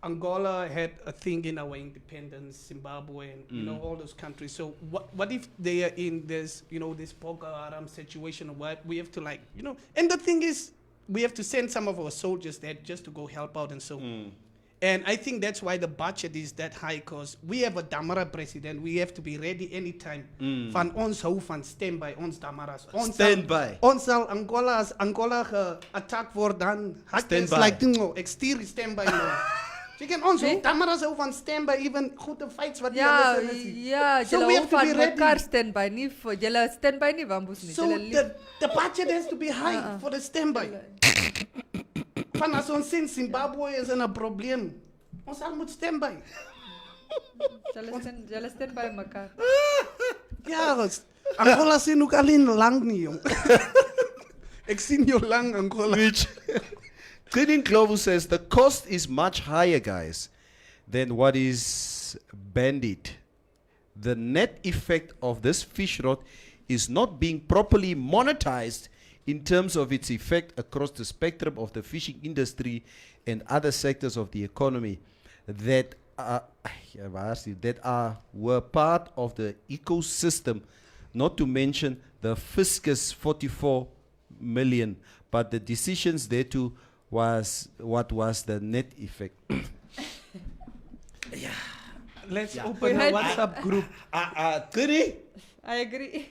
Angola had a thing in our independence, Zimbabwe, and you know all those countries. So what if they are in this this Boko Haram situation? What we have to and the thing is we have to send some of our soldiers there just to go help out and so. And I think that's why the budget is that high, because we have a Damara president. We have to be ready anytime. Van ons hou van standby, ons Damaras. Ons Standby. Ons sal Angola geattack word dan. Standby. Like, ek stuur die standby nou. So jy kan ons Nee? Damaras hou van standby, even goede fights wat Ja, die alles is. ja, So julle we hou have to van be ready. mekaar standby nie vir julle standby nie wamboes nie. So Julle lief. the budget has to be high for the standby. Van as ons sien Zimbabwe is in 'n probleem. Ons sal moet standby. Julle standby mekaar. Ja, Angola sien ook alleen lang nie, jong. Ek sien jou lang Angola. Cleaning Glovo says the cost is much higher, guys, than what is bandied. The net effect of this fish rot is not being properly monetized in terms of its effect across the spectrum of the fishing industry and other sectors of the economy that were part of the ecosystem, not to mention the fiscus 44 million, but the decisions thereto was what was the net effect. Let's We open a had- WhatsApp group. Kiri, I agree.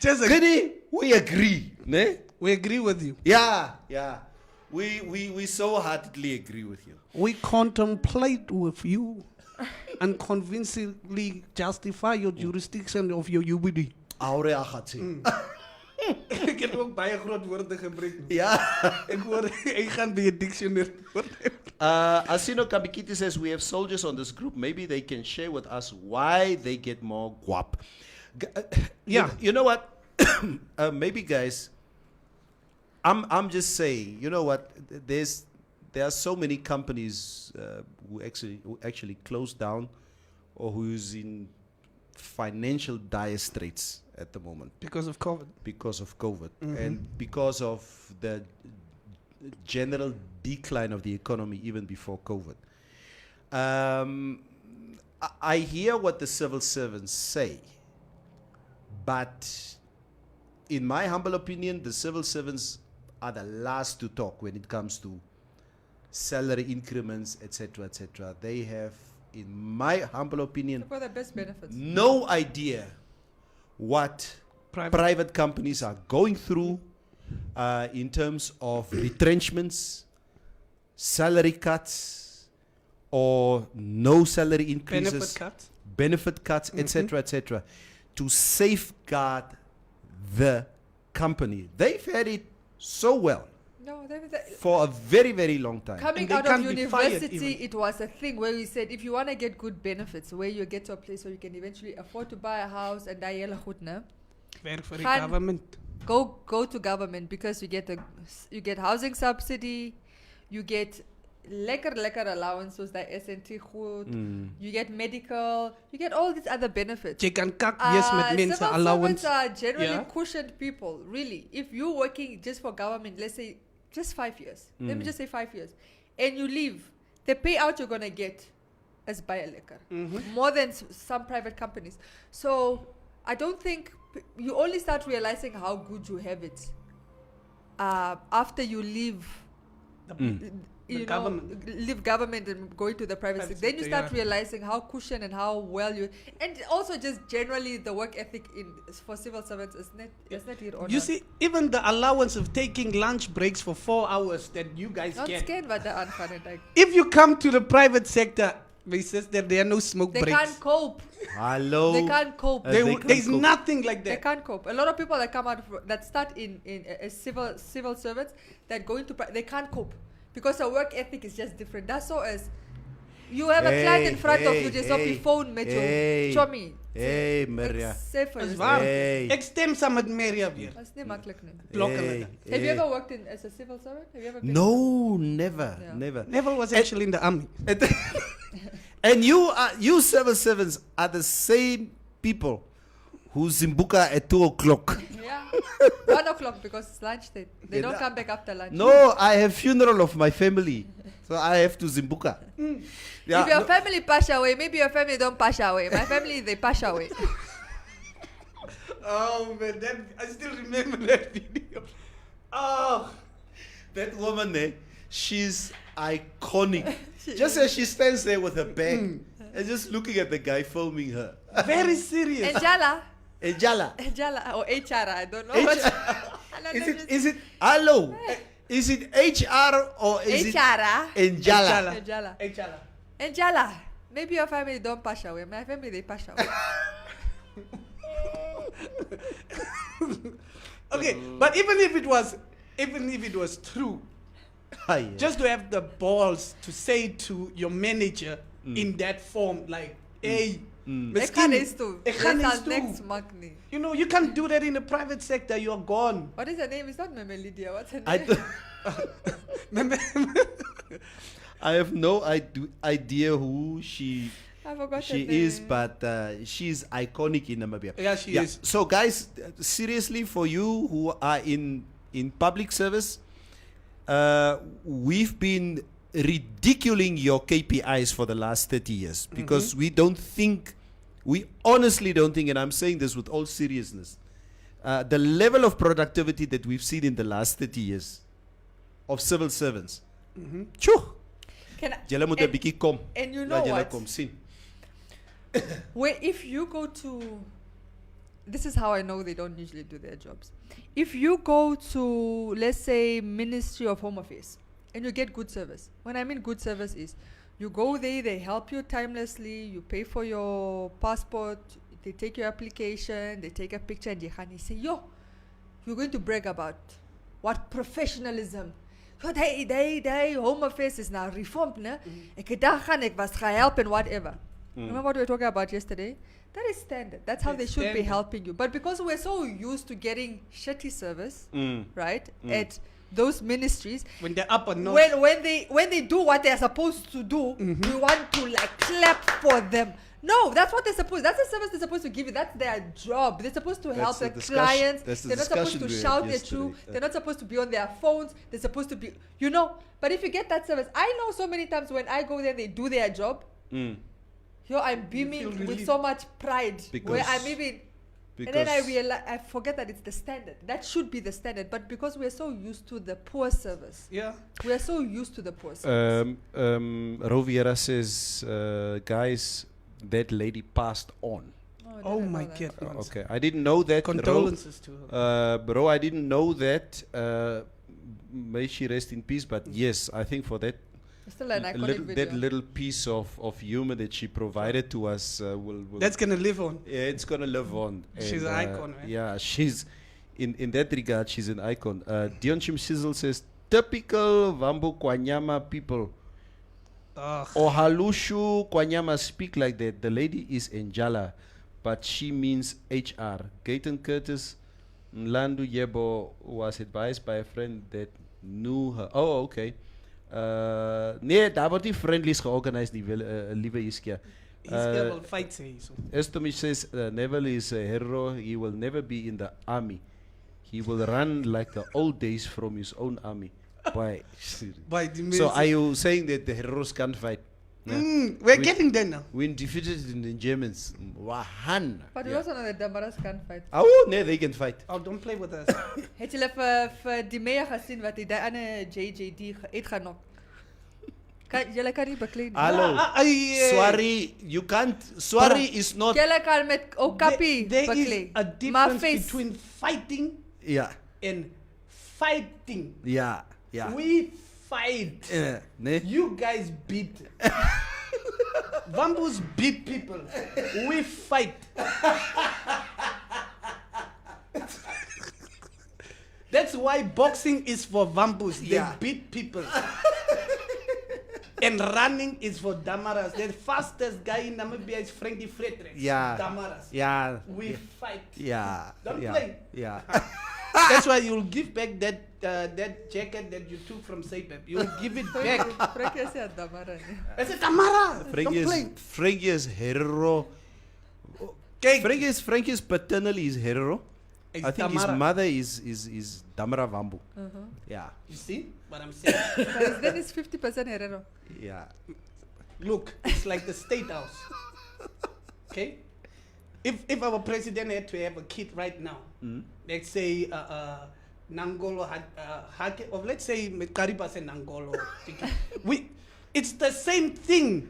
Just Kiri, we agree, ne? we agree with you. Yeah. We so heartedly agree with you. We contemplate with you and convincingly justify your jurisdiction of your UBD. Aure agatsi. Ek het ook baie groot woorde gebruik. Yeah. Ek hoor ek gaan by 'n dictionary. Asino Kabikiti says we have soldiers on this group. Maybe they can share with us why they get more guap. Yeah. You know what? Maybe guys, I'm just saying, you know what? There are so many companies who actually closed down or who's in financial dire straits at the moment Because of COVID. because of COVID and because of the general decline of the economy even before COVID. I hear what the civil servants say, but in my humble opinion, the civil servants are the last to talk when it comes to salary increments, etc., etc. They have, in my humble opinion, For the best benefits. no idea what private companies are going through in terms of retrenchments, salary cuts, or no salary increases, Benefit cuts. etc., etc., to safeguard the company. They've had it so well No, for a very, very long time. coming And they out of can't be fired university, even. it was a thing where we said if you want to get good benefits, where you get to a place where you can eventually afford to buy a house and die goed, ne? Werk vir die Gaan- government. Go to government because you get housing subsidy, you get lekker allowances like SNT goed, you get medical, you get all these other benefits. Jy kan kak wees met mense Civil allowance. servants are generally Yeah. cushioned people, really. If you're working just for government, let's say just 5 years, let me just say 5 years, and you leave, the payout you're gonna get is by a liquor, more than some private companies. So I don't think you only start realizing how good you have it after you leave. You government. leave government and go into the private sector. Then you sector, start realizing how cushioned and how well you, and also just generally the work ethic for civil servants is not here on You see, even the allowance of taking lunch breaks for 4 hours that you guys not get. scared wat daar aangaan het. Like, If you come to the private sector, my sister, there are no smoke they breaks. can't cope. Hello. They can't cope. They There's can't cope. nothing like They that. can't cope. A lot of people that come out that start in as civil servants that go into they can't cope because the work ethic is just different. That's so as you have a client in front of you, just op die phone met jou chommy. Hey, Maria. Sê vir Dis jou. waar. Hey. Ek stem saam met Maria weer. That's nie maklik nie. Blok Hey, hulle dan. Have you hey. ever worked as a civil servant? Have you ever been? No, never, Yeah. never. Neville was actually in the army. And you civil servants are the same people who Zimbuka at 2 o'clock. Yeah. 1 o'clock because it's lunch time. They don't come back after lunch. No, I have funeral of my family, so I have to Zimbuka. Yeah, If your no- family pass away, maybe your family don't pass away. My family, they pass away. Oh man, I still remember that video. Oh, that woman, she's iconic. Just as she stands there with her bag and just looking at the guy filming her. Very serious. Njala. Njala. Njala or HR, I don't know. Is it hello? Is it HR or is it HR. Njala? Njala. Echala. Njala. Maybe your family don't pass away. My family, they pass away. Okay, but even if it was true, just to have the balls to say to your manager in that form, like, hey, next Magni. you know, you can't do that in the private sector. You are gone. What is her name? It's not Meme Lydia. What's her I, name? I have no idea who she I forgot her is, name. but she's iconic in Namibia. Yeah, she is. So, guys, seriously, for you who are in public service, we've been ridiculing your KPIs for the last 30 years because we honestly don't think, and I'm saying this with all seriousness, the level of productivity that we've seen in the last 30 years of civil servants. Choo! Julle moet 'n bietjie kom. And you know Laat julle what? kom sien. If you go to, this is how I know they don't usually do their jobs. If you go to, let's say, Ministry of Home Affairs, and you get good service. When I mean good service is, you go there, they help you timelessly, you pay for your passport, they take your application, they take a picture, and you say, yo, you're going to brag about what professionalism. So they Home Affairs is now reformed, ne? Ek was gehelp and whatever. Remember what we were talking about yesterday? That is standard. That's how they should be helping you. But because we're so used to getting shitty service, right, at those ministries, When they're up or not. when they do what they're supposed to do, we want to like clap for them. No, that's what they're supposed. That's the service they're supposed to give you. That's their job. They're supposed to help the clients. They're not supposed to shout at you. They're not supposed to be on their phones. They're supposed to be, you know. But if you get that service, I know so many times when I go there, they do their job. Yo, I'm beaming with so much pride. Where I'm even, and then I realize, I forget that it's the standard. That should be the standard. But because we're so used to the poor service, we're so used to the poor service. Roviera says, guys, that lady passed on. Oh my goodness. Okay, I didn't know that. Condolences to her. Bro, I didn't know that. May she rest in peace. But yes, I think for that, Still an iconic video. that little piece of humor that she provided to us will That's gonna live on. yeah, it's gonna live on. She's And, an icon, right? Yeah, she's in that regard, she's an icon. Dion Chim Sizzle says, typical Vambu Kwanyama people. Ohalushu Kwanyama speak like that. The lady is Njala, but she means HR. Gaten Curtis Nlandu Yebo was advised by a friend that knew her. Oh, okay. Nee, daar wordt die friendlies georganiseerd, lieve Iskia. Iskia will fight, say so. Estomish says, Neville is a hero. He will never be in the army. He will run like the old days from his own army. Why? So are you saying that the heroes can't fight? We're getting there now. When defeated in the Germans, wahan. But we also know that Damaras can't fight. Oh, no, they can fight. Oh, don't play with us. Het julle vir die Meya gesien wat die ander JJD uitgenok? Julle kan nie beklei nie. Hallo. Sorry, you can't. Sorry is not. Julle kan met Okapi There beklei. is a difference between fighting and fighting. Yeah. We fight. Nee. You guys beat. Vambus beat people. We fight. That's why boxing is for Vambus. They beat people. And running is for Damaras. The fastest guy in Namibia is Frankie Frederick. Damaras. Yeah. We fight. Yeah. Don't play. Yeah. That's why you'll give back that jacket that you took from Sepep. You'll give it back. Frankie said Damara. I said Tamara. Don't play. Frankie is hero. Frankie's paternally is hero. I think his mother is Damara Vambu. Yeah. You see what I'm saying? Then it's 50% Herero. Yeah. Look, it's like the State House. Okay? If our president had to have a kid right now, let's say Nangolo Hake, or let's say Karibas and Nangolo. It's the same thing.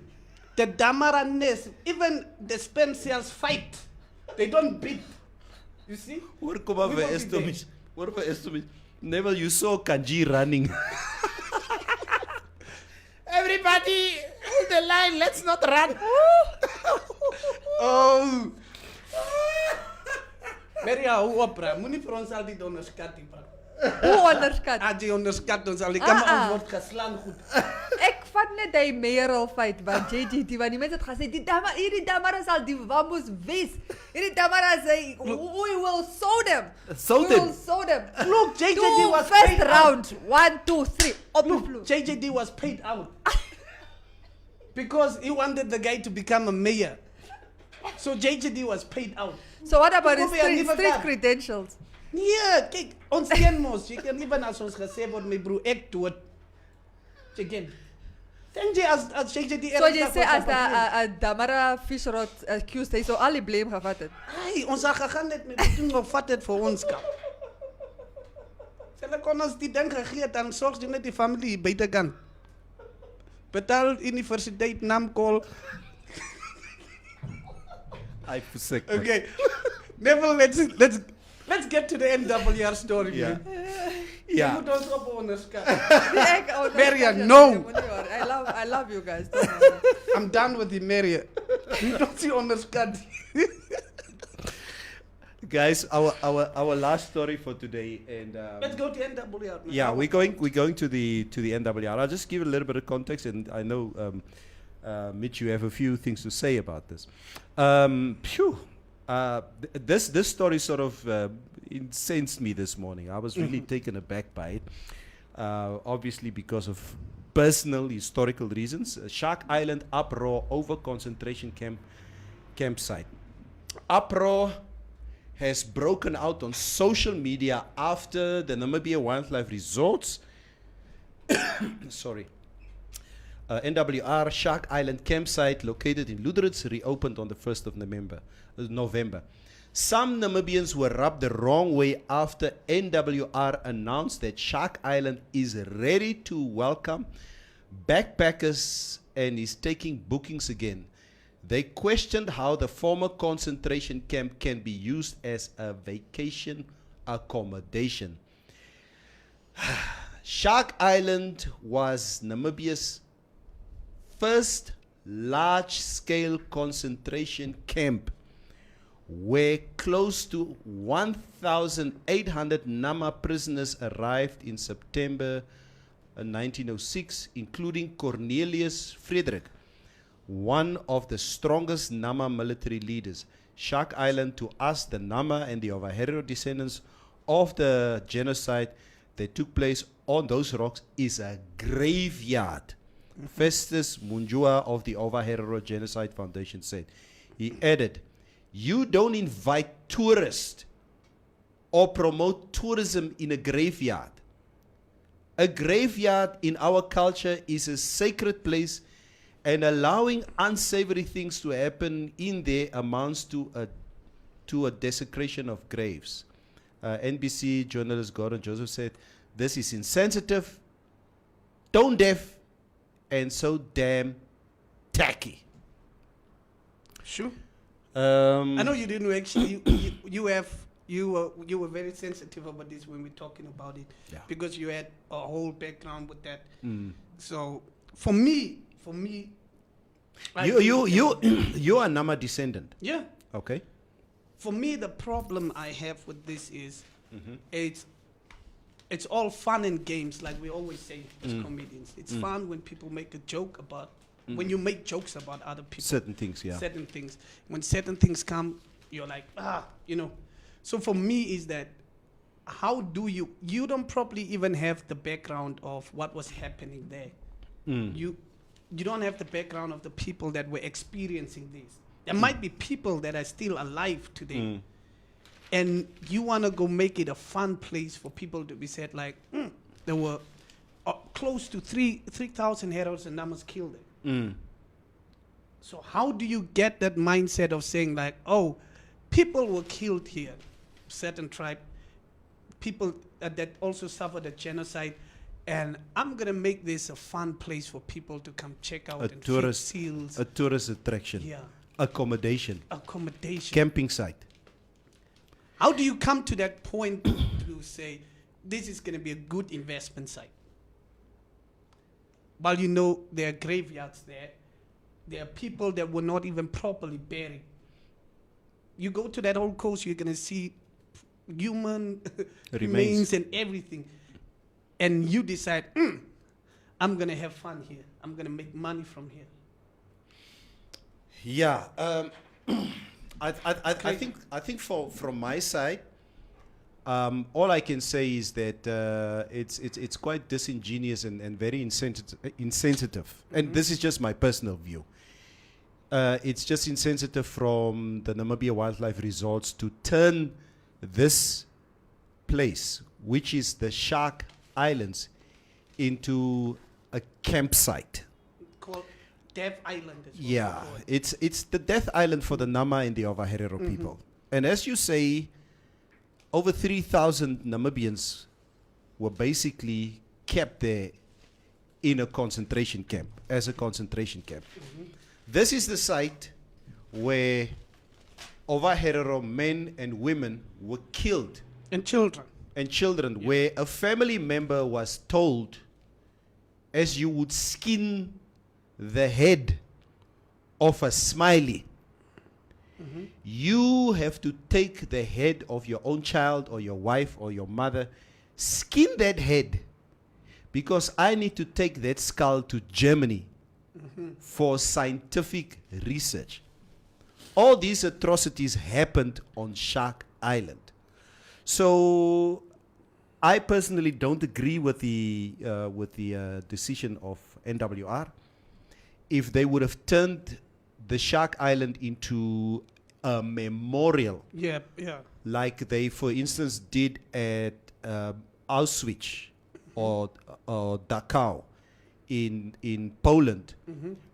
The Damara Nest, even the sperm cells fight. They don't beat. You see? What Never you saw Kanji running. Everybody, hold the line. Let's not run. Oh. Maria, hoe opra? Moenie vir ons al die onderskat nie, bra. Hoe onderskat? Jy onderskat ons al die kan ons word geslaan goed. Ek vat net die mayoral fight van JJT, want die mense het gesê hierdie Damara sal die Wambos wes. Hierdie Damara sê we will sow them. We will sow them. Look, JJD was first paid round. out. 1, 2, 3. Look, JJD was paid out. Because he wanted the guy to become a mayor. So JJD was paid out. So what about his Probeer nie street vertel. credentials? Nee, kyk, ons ken mos. Jy kan even as ons gesê word my broer ek dood. Again. Dink jy as JJD So jy sê as a Damara fish rod accused, hy sou al die blame gevat het. Hey, ons het gegaan net met die ding gevat het vir ons kap. Hulle kon ons die ding gegee het, dan sorg jy net die familie buitekant. Betaal universiteit Namkol. I sick. Okay. Never let's get to the NWR story. Yeah. Man. Yeah. Jy moet ons op onderskat. Maria, no. I love you guys. Don't worry. I'm done with the Maria. You don't see onderskat. Guys, our last story for today, and Let's go to NWR. Man. yeah, we're going to the NWR. I'll just give a little bit of context, and I know Mitch, you have a few things to say about this. This story sort of incensed me this morning. I was really taken aback by it, obviously because of personal historical reasons. Shark Island uproar over concentration campsite. Uproar has broken out on social media after the Namibia Wildlife Resorts NWR Shark Island campsite located in Lüderitz reopened on the 1st of November. Some Namibians were rubbed the wrong way after NWR announced that Shark Island is ready to welcome backpackers and is taking bookings again. They questioned how the former concentration camp can be used as a vacation accommodation. Shark Island was Namibia's first large-scale concentration camp where close to 1,800 Nama prisoners arrived in September 1906, including Cornelius Frederick, one of the strongest Nama military leaders. Shark Island, to us, the Nama and the Ovaherero descendants of the genocide that took place on those rocks, is a graveyard. Festus Munjua of the Ovaherero Genocide Foundation said. He added, "You don't invite tourists or promote tourism in a graveyard. A graveyard in our culture is a sacred place, and allowing unsavory things to happen in there amounts to a desecration of graves." NBC journalist Gordon Joseph said, "This is insensitive, tone deaf, and so damn tacky." Sure. I I know you didn't actually. You were very sensitive about this when we're talking about it, Yeah. because you had a whole background with that. So for me, I you are Nama descendant, yeah. okay? For me, the problem I have with this is it's all fun and games, like we always say as comedians. It's fun when people make a joke about when you make jokes about other people. Certain things, yeah. Certain things. When certain things come, you're like, you know. So for me is that how do you don't probably even have the background of what was happening there. You don't have the background of the people that were experiencing this. There might be people that are still alive today. And you want to go make it a fun place for people to be said like, there were close to 3,000 heroes and Namas killed it. So how do you get that mindset of saying like, oh, people were killed here, certain tribe, people that also suffered a genocide. And I'm gonna make this a fun place for people to come check out A and tourist, fix seals. a tourist attraction, Yeah, accommodation, accommodation. camping site. How do you come to that point to say this is gonna be a good investment site? While you know there are graveyards there are people that were not even properly buried. You go to that old coast, you're gonna see human remains and everything. And you decide, I'm gonna have fun here. I'm gonna make money from here. Yeah, I think from my side, all I can say is that it's quite disingenuous and very insensitive. And this is just my personal view. It's just insensitive from the Namibia Wildlife Resorts to turn this place, which is the Shark Islands, into a campsite. Called Death Island. Is what Yeah, they call it. it's the death island for the Nama and the Ovaherero people. And as you say, over 3,000 Namibians were basically kept there in a concentration camp, as a concentration camp. This is the site where Ovaherero men and women were killed, And children. and children, where a family member was told, as you would skin the head of a smiley, you have to take the head of your own child or your wife or your mother, skin that head, because I need to take that skull to Germany for scientific research. All these atrocities happened on Shark Island. So I personally don't agree with the decision of NWR. If they would have turned the Shark Island into a memorial, Yeah. like they, for instance, did at Auschwitz or Dachau in Poland,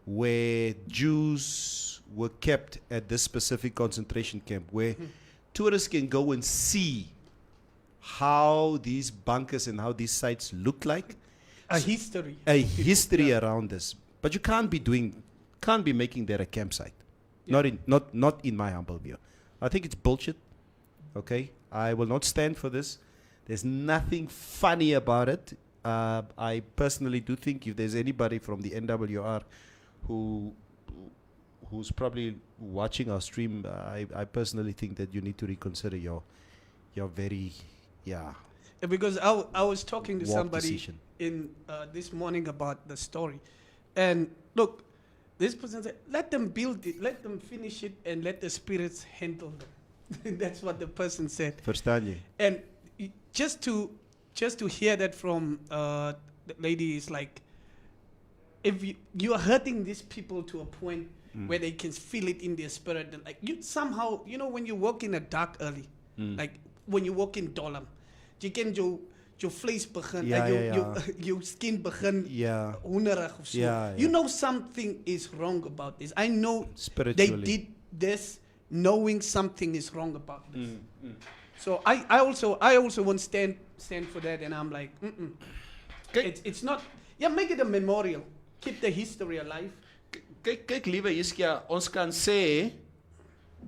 where Jews were kept at this specific concentration camp, where tourists can go and see how these bunkers and how these sites look like, A history. a history around this. But you can't be making that a campsite. Not in my humble view. I think it's bullshit. Okay, I will not stand for this. There's nothing funny about it. I personally do think if there's anybody from the NWR who's probably watching our stream, I personally think that you need to reconsider your very Because I was talking to warped somebody decision. in this morning about the story. And look, this person said, let them build it, let them finish it, and let the spirits handle them. That's what the person said. Verstaan jy? And just to hear that from the lady is like, if you are hurting these people to a point where they can feel it in their spirit, and like you somehow, when you walk in the dark early, like when you walk in Dolam, you can your vlees begin, your skin begin Yeah. hoenerig of so. Yeah, You yeah. know something is wrong about this. I know they Spiritually. did this knowing something is wrong about this. So I also won't stand for that, and I'm like, it's not. Yeah, make it a memorial. Keep the history alive. Kyk liewe Hiskia, ons kan sê,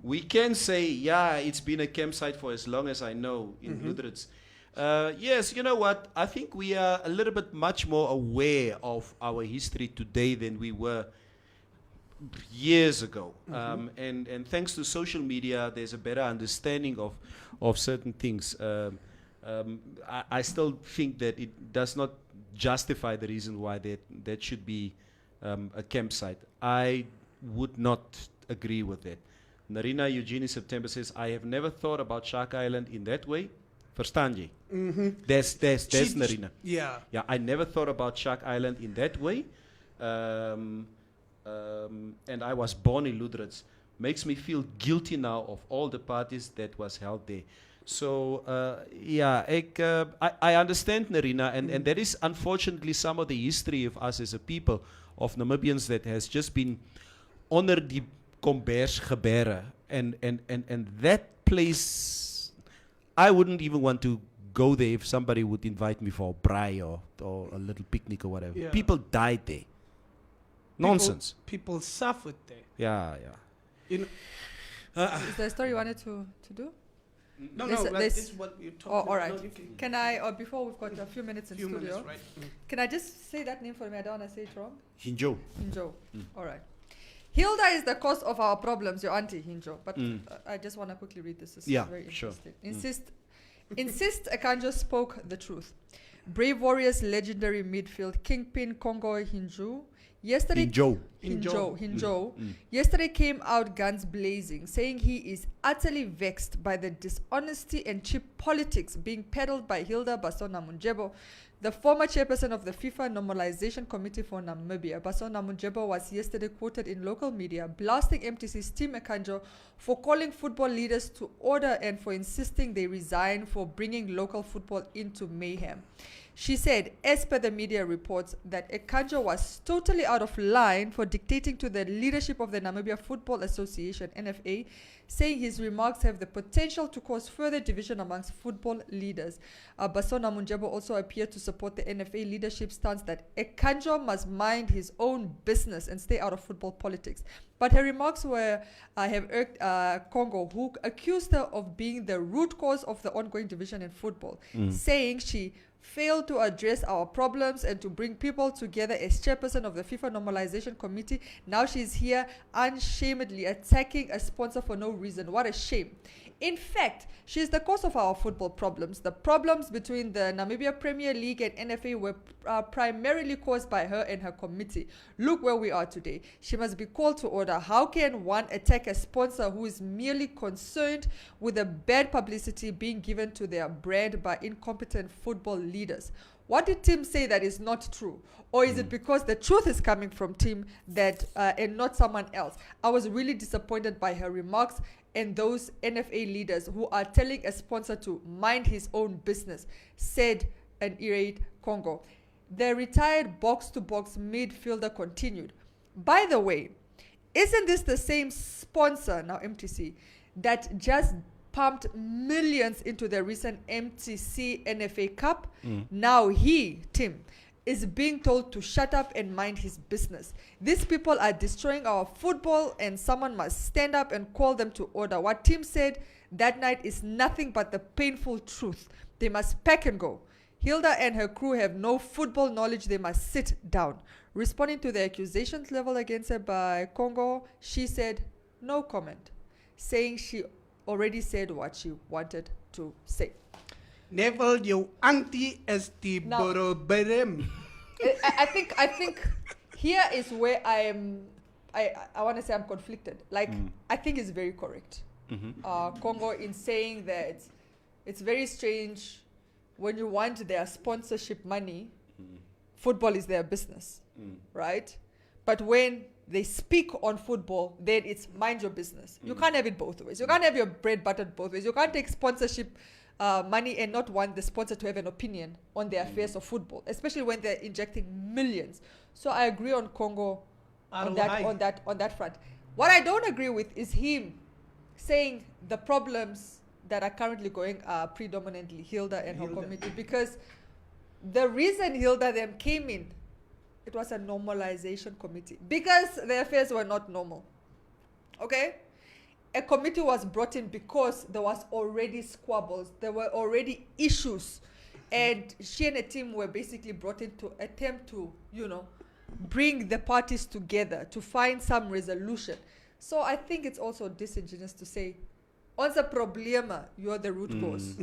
we can say, yeah, it's been a campsite for as long as I know in Lutherans. Yes, you know what? I think we are a little bit much more aware of our history today than we were years ago. And thanks to social media, there's a better understanding of certain things. I still think that it does not justify the reason why that should be a campsite. I would not agree with that. Narina Eugenie September says, I have never thought about Shark Island in that way. Verstaan jy? That's Narina. Yeah. Yeah, I never thought about Shark Island in that way. And I was born in Lutherans. Makes me feel guilty now of all the parties that was held there. So, I understand, Narina, and that is unfortunately some of the history of us as a people, of Namibians, that has just been onder die kombers gebere. And that place, I wouldn't even want to go there if somebody would invite me for a braai or a little picnic or whatever. Yeah. People died there. Nonsense. People suffered there. Yeah. You know, Is there a story you wanted to do? no, This- this this- is what you're talking Oh, about. all right. No, you can- Can I, or before we've got a few minutes in few studio, minutes, right? can I just say that name for me? I don't want to say it wrong. Hinjo. Hinjo. All right. Hilda is the cause of our problems, your auntie Hinjo. But I just want to quickly read this. This Yeah, is very sure. interesting. Insist Akanjo spoke the truth. Brave Warriors legendary midfield kingpin Congo Hinjo yesterday Hinjo. yesterday came out guns blazing, saying he is utterly vexed by the dishonesty and cheap politics being peddled by Hilda Basona Munjebo, the former chairperson of the FIFA Normalization Committee for Namibia. Basona Munjebo was yesterday quoted in local media blasting MTC's Team Akanjo for calling football leaders to order and for insisting they resign for bringing local football into mayhem. She said, as per the media reports, that Akanjo was totally out of line for dictating to the leadership of the Namibia Football Association, NFA, saying his remarks have the potential to cause further division amongst football leaders. Basona Munjebo also appeared to support the NFA leadership stance that Akanjo must mind his own business and stay out of football politics. But her remarks have irked Congo, who accused her of being the root cause of the ongoing division in football, saying she failed to address our problems and to bring people together as chairperson of the FIFA Normalization Committee. Now she's here unshamedly attacking a sponsor for no reason. What a shame. In fact, she is the cause of our football problems. The problems between the Namibia Premier League and NFA were primarily caused by her and her committee. Look where we are today. She must be called to order. How can one attack a sponsor who is merely concerned with the bad publicity being given to their brand by incompetent football leaders? What did Tim say that is not true? Or is it because the truth is coming from Tim that and not someone else? I was really disappointed by her remarks and those NFA leaders who are telling a sponsor to mind his own business, said an irate Congo. The retired box-to-box midfielder continued. By the way, isn't this the same sponsor, now MTC, that just pumped millions into the recent MTC NFA Cup? Now he, Tim, is being told to shut up and mind his business. These people are destroying our football and someone must stand up and call them to order. What Tim said that night is nothing but the painful truth. They must pack and go. Hilda and her crew have no football knowledge. They must sit down. Responding to the accusations leveled against her by Congo, she said no comment, saying she already said what she wanted to say. Neville, your auntie is the Now- Boroberem. I think here is where I want to say I'm conflicted. Like, I think it's very correct. Congo in saying that it's very strange when you want their sponsorship money, football is their business, right? But when they speak on football, then it's mind your business. You can't have it both ways. You can't have your bread buttered both ways. You can't take sponsorship money and not want the sponsor to have an opinion on the affairs of football, especially when they're injecting millions. So I agree on Congo on that front. What I don't agree with is him saying the problems that are currently going are predominantly Hilda and her committee, because the reason Hilda them came in, it was a normalization committee because the affairs were not normal. Okay? A committee was brought in because there was already squabbles, there were already issues, and she and a team were basically brought in to attempt to, bring the parties together to find some resolution. So I think it's also disingenuous to say, "Onze problema, you're the root cause,"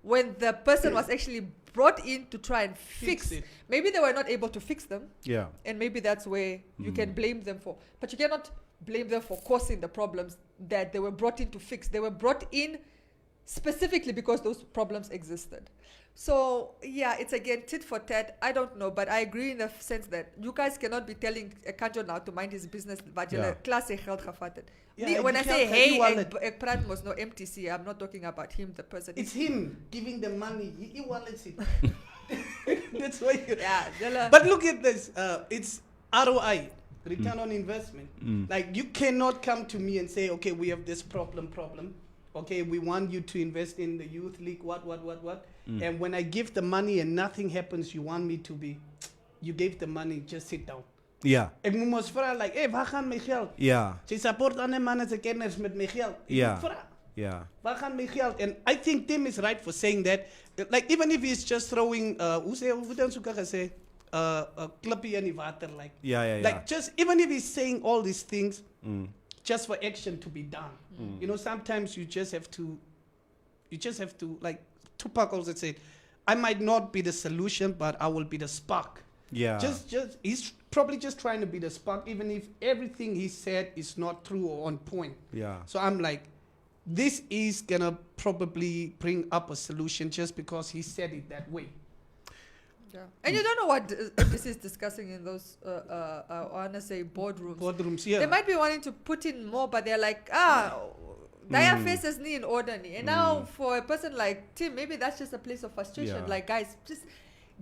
when the person was actually brought in to try and fix it. Maybe they were not able to fix them, Yeah. and maybe that's where you can blame them for. But you cannot blame them for causing the problems that they were brought in to fix. They were brought in specifically because those problems existed. So, yeah, it's again tit for tat. I don't know, but I agree in the sense that you guys cannot be telling a Kanjo now to mind his business. Yeah. When I say, die hey, e-wallet. ek praat mos no MTC, I'm not talking about him, the person. It's him giving the money. He wallets it. That's why. Yeah, But look at this. It's ROI, return on investment. Like, you cannot come to me and say, okay, we have this problem, okay, we want you to invest in the youth league, what. And when I give the money and nothing happens, you want me to be, you gave the money, just sit down. Ja. Ek moet mos vra like, hey, waar gaan my geld? Ja. Sy support ander manne se kinders met my geld. Ek Ja. moet vra, Ja. waar gaan my geld? And I think Tim is right for saying that. Like even if he's just throwing, hoe dan soeka gesê, klippie in die water, like. Ja, ja, ja. Like just even if he's saying all these things, just for action to be done. You know, sometimes you just have to, like Tupac also said, I might not be the solution, but I will be the spark. Ja. He's probably just trying to be the spark, even if everything he said is not true or on point. Ja. So I'm like, this is gonna probably bring up a solution just because he said it that way. Yeah. And you don't know what this is discussing in those, I want to say boardrooms. Boardrooms, yeah. They might be wanting to put in more, but they're like, their faces need in order. And now for a person like Tim, maybe that's just a place of frustration. Yeah. Like, guys, just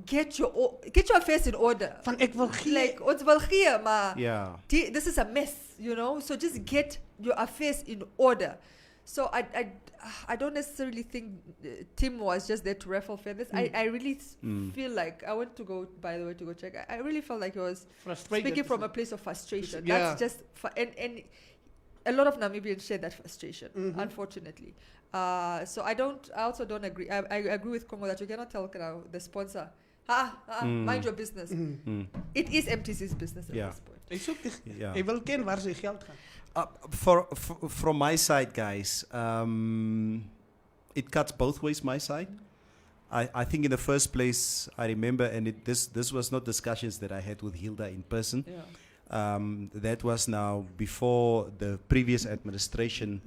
get your face in order. Van ek wil gee. Like, ons wil gee, maar Ja. this is a mess, you know? So just get your affairs in order. So I don't necessarily think Tim was just there to ruffle feathers. I really feel like, I went to go, by the way, to go check. I really felt like he was Frustrated. speaking from a place of frustration. Yeah. That's just, and a lot of Namibians share that frustration, unfortunately. So I also don't agree. I agree with Kongo that you cannot tell the sponsor, mind your business. It is MTC's business at Yeah. this point. Hy soek Ja. hy wil ken waar sy geld gaan. From my side, guys, it cuts both ways. My side, I think in the first place, I remember, and this was not discussions that I had with Hilda in person. Yeah. That was now before the previous administration.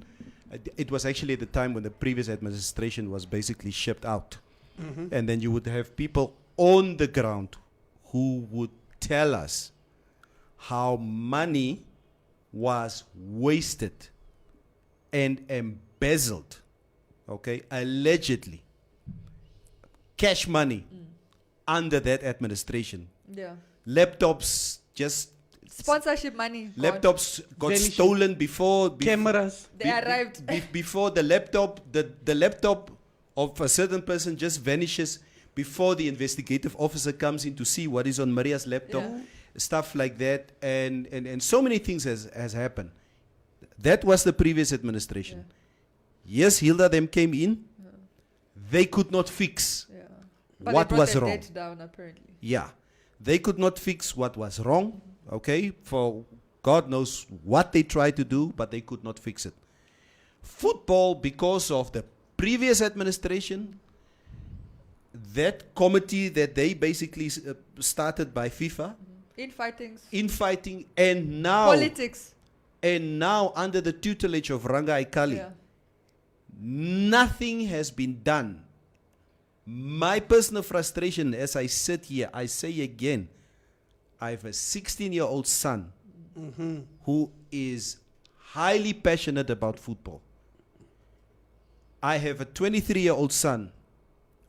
It was actually at the time when the previous administration was basically shipped out, and then you would have people on the ground who would tell us how money was wasted and embezzled, okay, allegedly, cash money under that administration. Yeah. Laptops just Sponsorship money. gone. laptops got Vanishing. stolen before Cameras. They arrived. before the laptop of a certain person just vanishes before the investigative officer comes in to see what is on Maria's laptop. Yeah. Stuff like that, and so many things has happened. That was the previous administration. Yes, Hilda them came in. They could not fix Yeah. But what they brought was their wrong. debt down, apparently. Yeah, they could not fix what was wrong. Okay, for God knows what they tried to do, but they could not fix it. Football, because of the previous administration, that committee that they basically started by FIFA, infighting, and now Politics. and now under the tutelage of Ranga Aikali, Yeah. nothing has been done. My personal frustration as I sit here, I say again, I have a 16-year-old son who is highly passionate about football. I have a 23-year-old son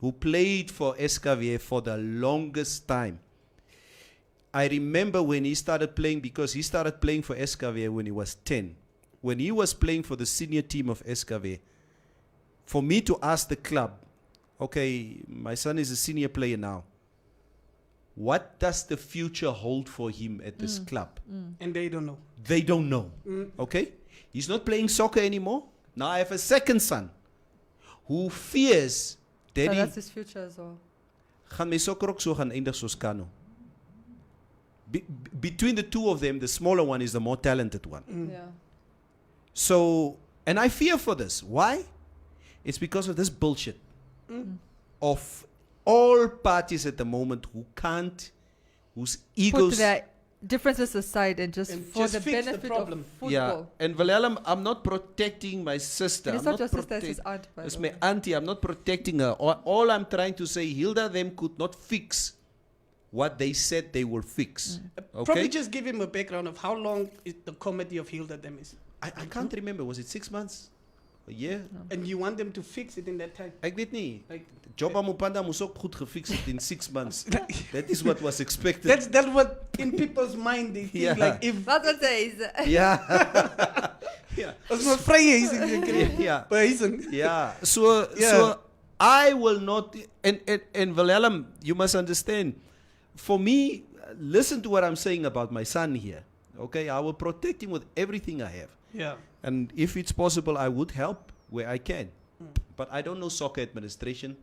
who played for SKV for the longest time. I remember when he started playing, because he started playing for SKV when he was 10. When he was playing for the senior team of SKV, for me to ask the club, okay, my son is a senior player now, what does the future hold for him at this club? And they don't know. They don't know. Okay? He's not playing soccer anymore. Now I have a second son who fears, So Daddy, that's his future as well. gaan my soccer ook so gaan eindig soos Kano. Between the two of them, the smaller one is the more talented one. Yeah. So, and I fear for this. Why? It's because of this bullshit of all parties at the moment who can't, whose Put egos. their differences aside and just And for just the fix the benefit problem. of football. Yeah, and Valalam, I'm not protecting my sister. And it's I'm not your sister, it's protect- his aunt, by It's the my way. auntie. I'm not protecting her. All I'm trying to say, Hilda, them could not fix what they said they will fix. Okay? Probably just give him a background of how long the comedy of Hilda them is. I can't remember. Was it 6 months? A year? And you want them to fix it in that time. Ek weet nie. Like, Job Amupanda moes ook goed gefiks het in 6 months. That is what was expected. that's what in people's mind they think. Yeah. Like if That's what says. yeah. Yeah. Ons moet vryheid gekry. Ja. Behuising. Yeah. So I will not. And Wilhelm, you must understand. For me, listen to what I'm saying about my son here. Okay, I will protect him with everything I have. Yeah. And if it's possible, I would help where I can. But I don't know soccer administration.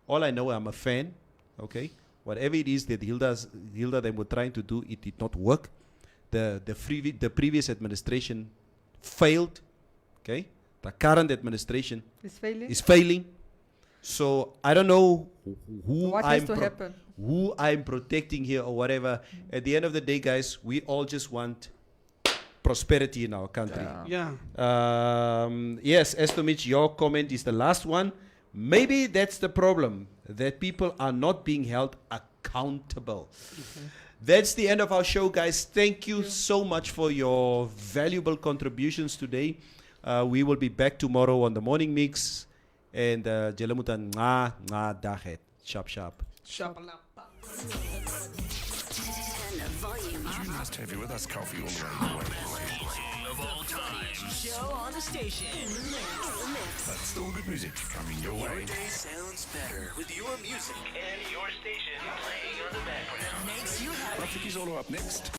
All I know, I'm a fan. Okay, whatever it is that Hilda they were trying to do, it did not work. The previous administration failed. Okay, the current administration It's failing. is failing. So I don't know What has to happen? who I'm protecting here or whatever. At the end of the day, guys, we all just want prosperity in our country. Yeah. Yeah. Yes, Estomich, your comment is the last one. Maybe that's the problem, that people are not being held accountable. That's the end of our show, guys. Thank you so much for your valuable contributions today. We will be back tomorrow on the Morning Mix. And Jelemutan nga daget. Sharp, sharp. Shabalapa. We must have you with us, coffee all the way. Of all time. Show on the station. But still good music coming your way. Your day sounds better with your music and your station playing on the background. Makes you happy. Rafiki's all up next.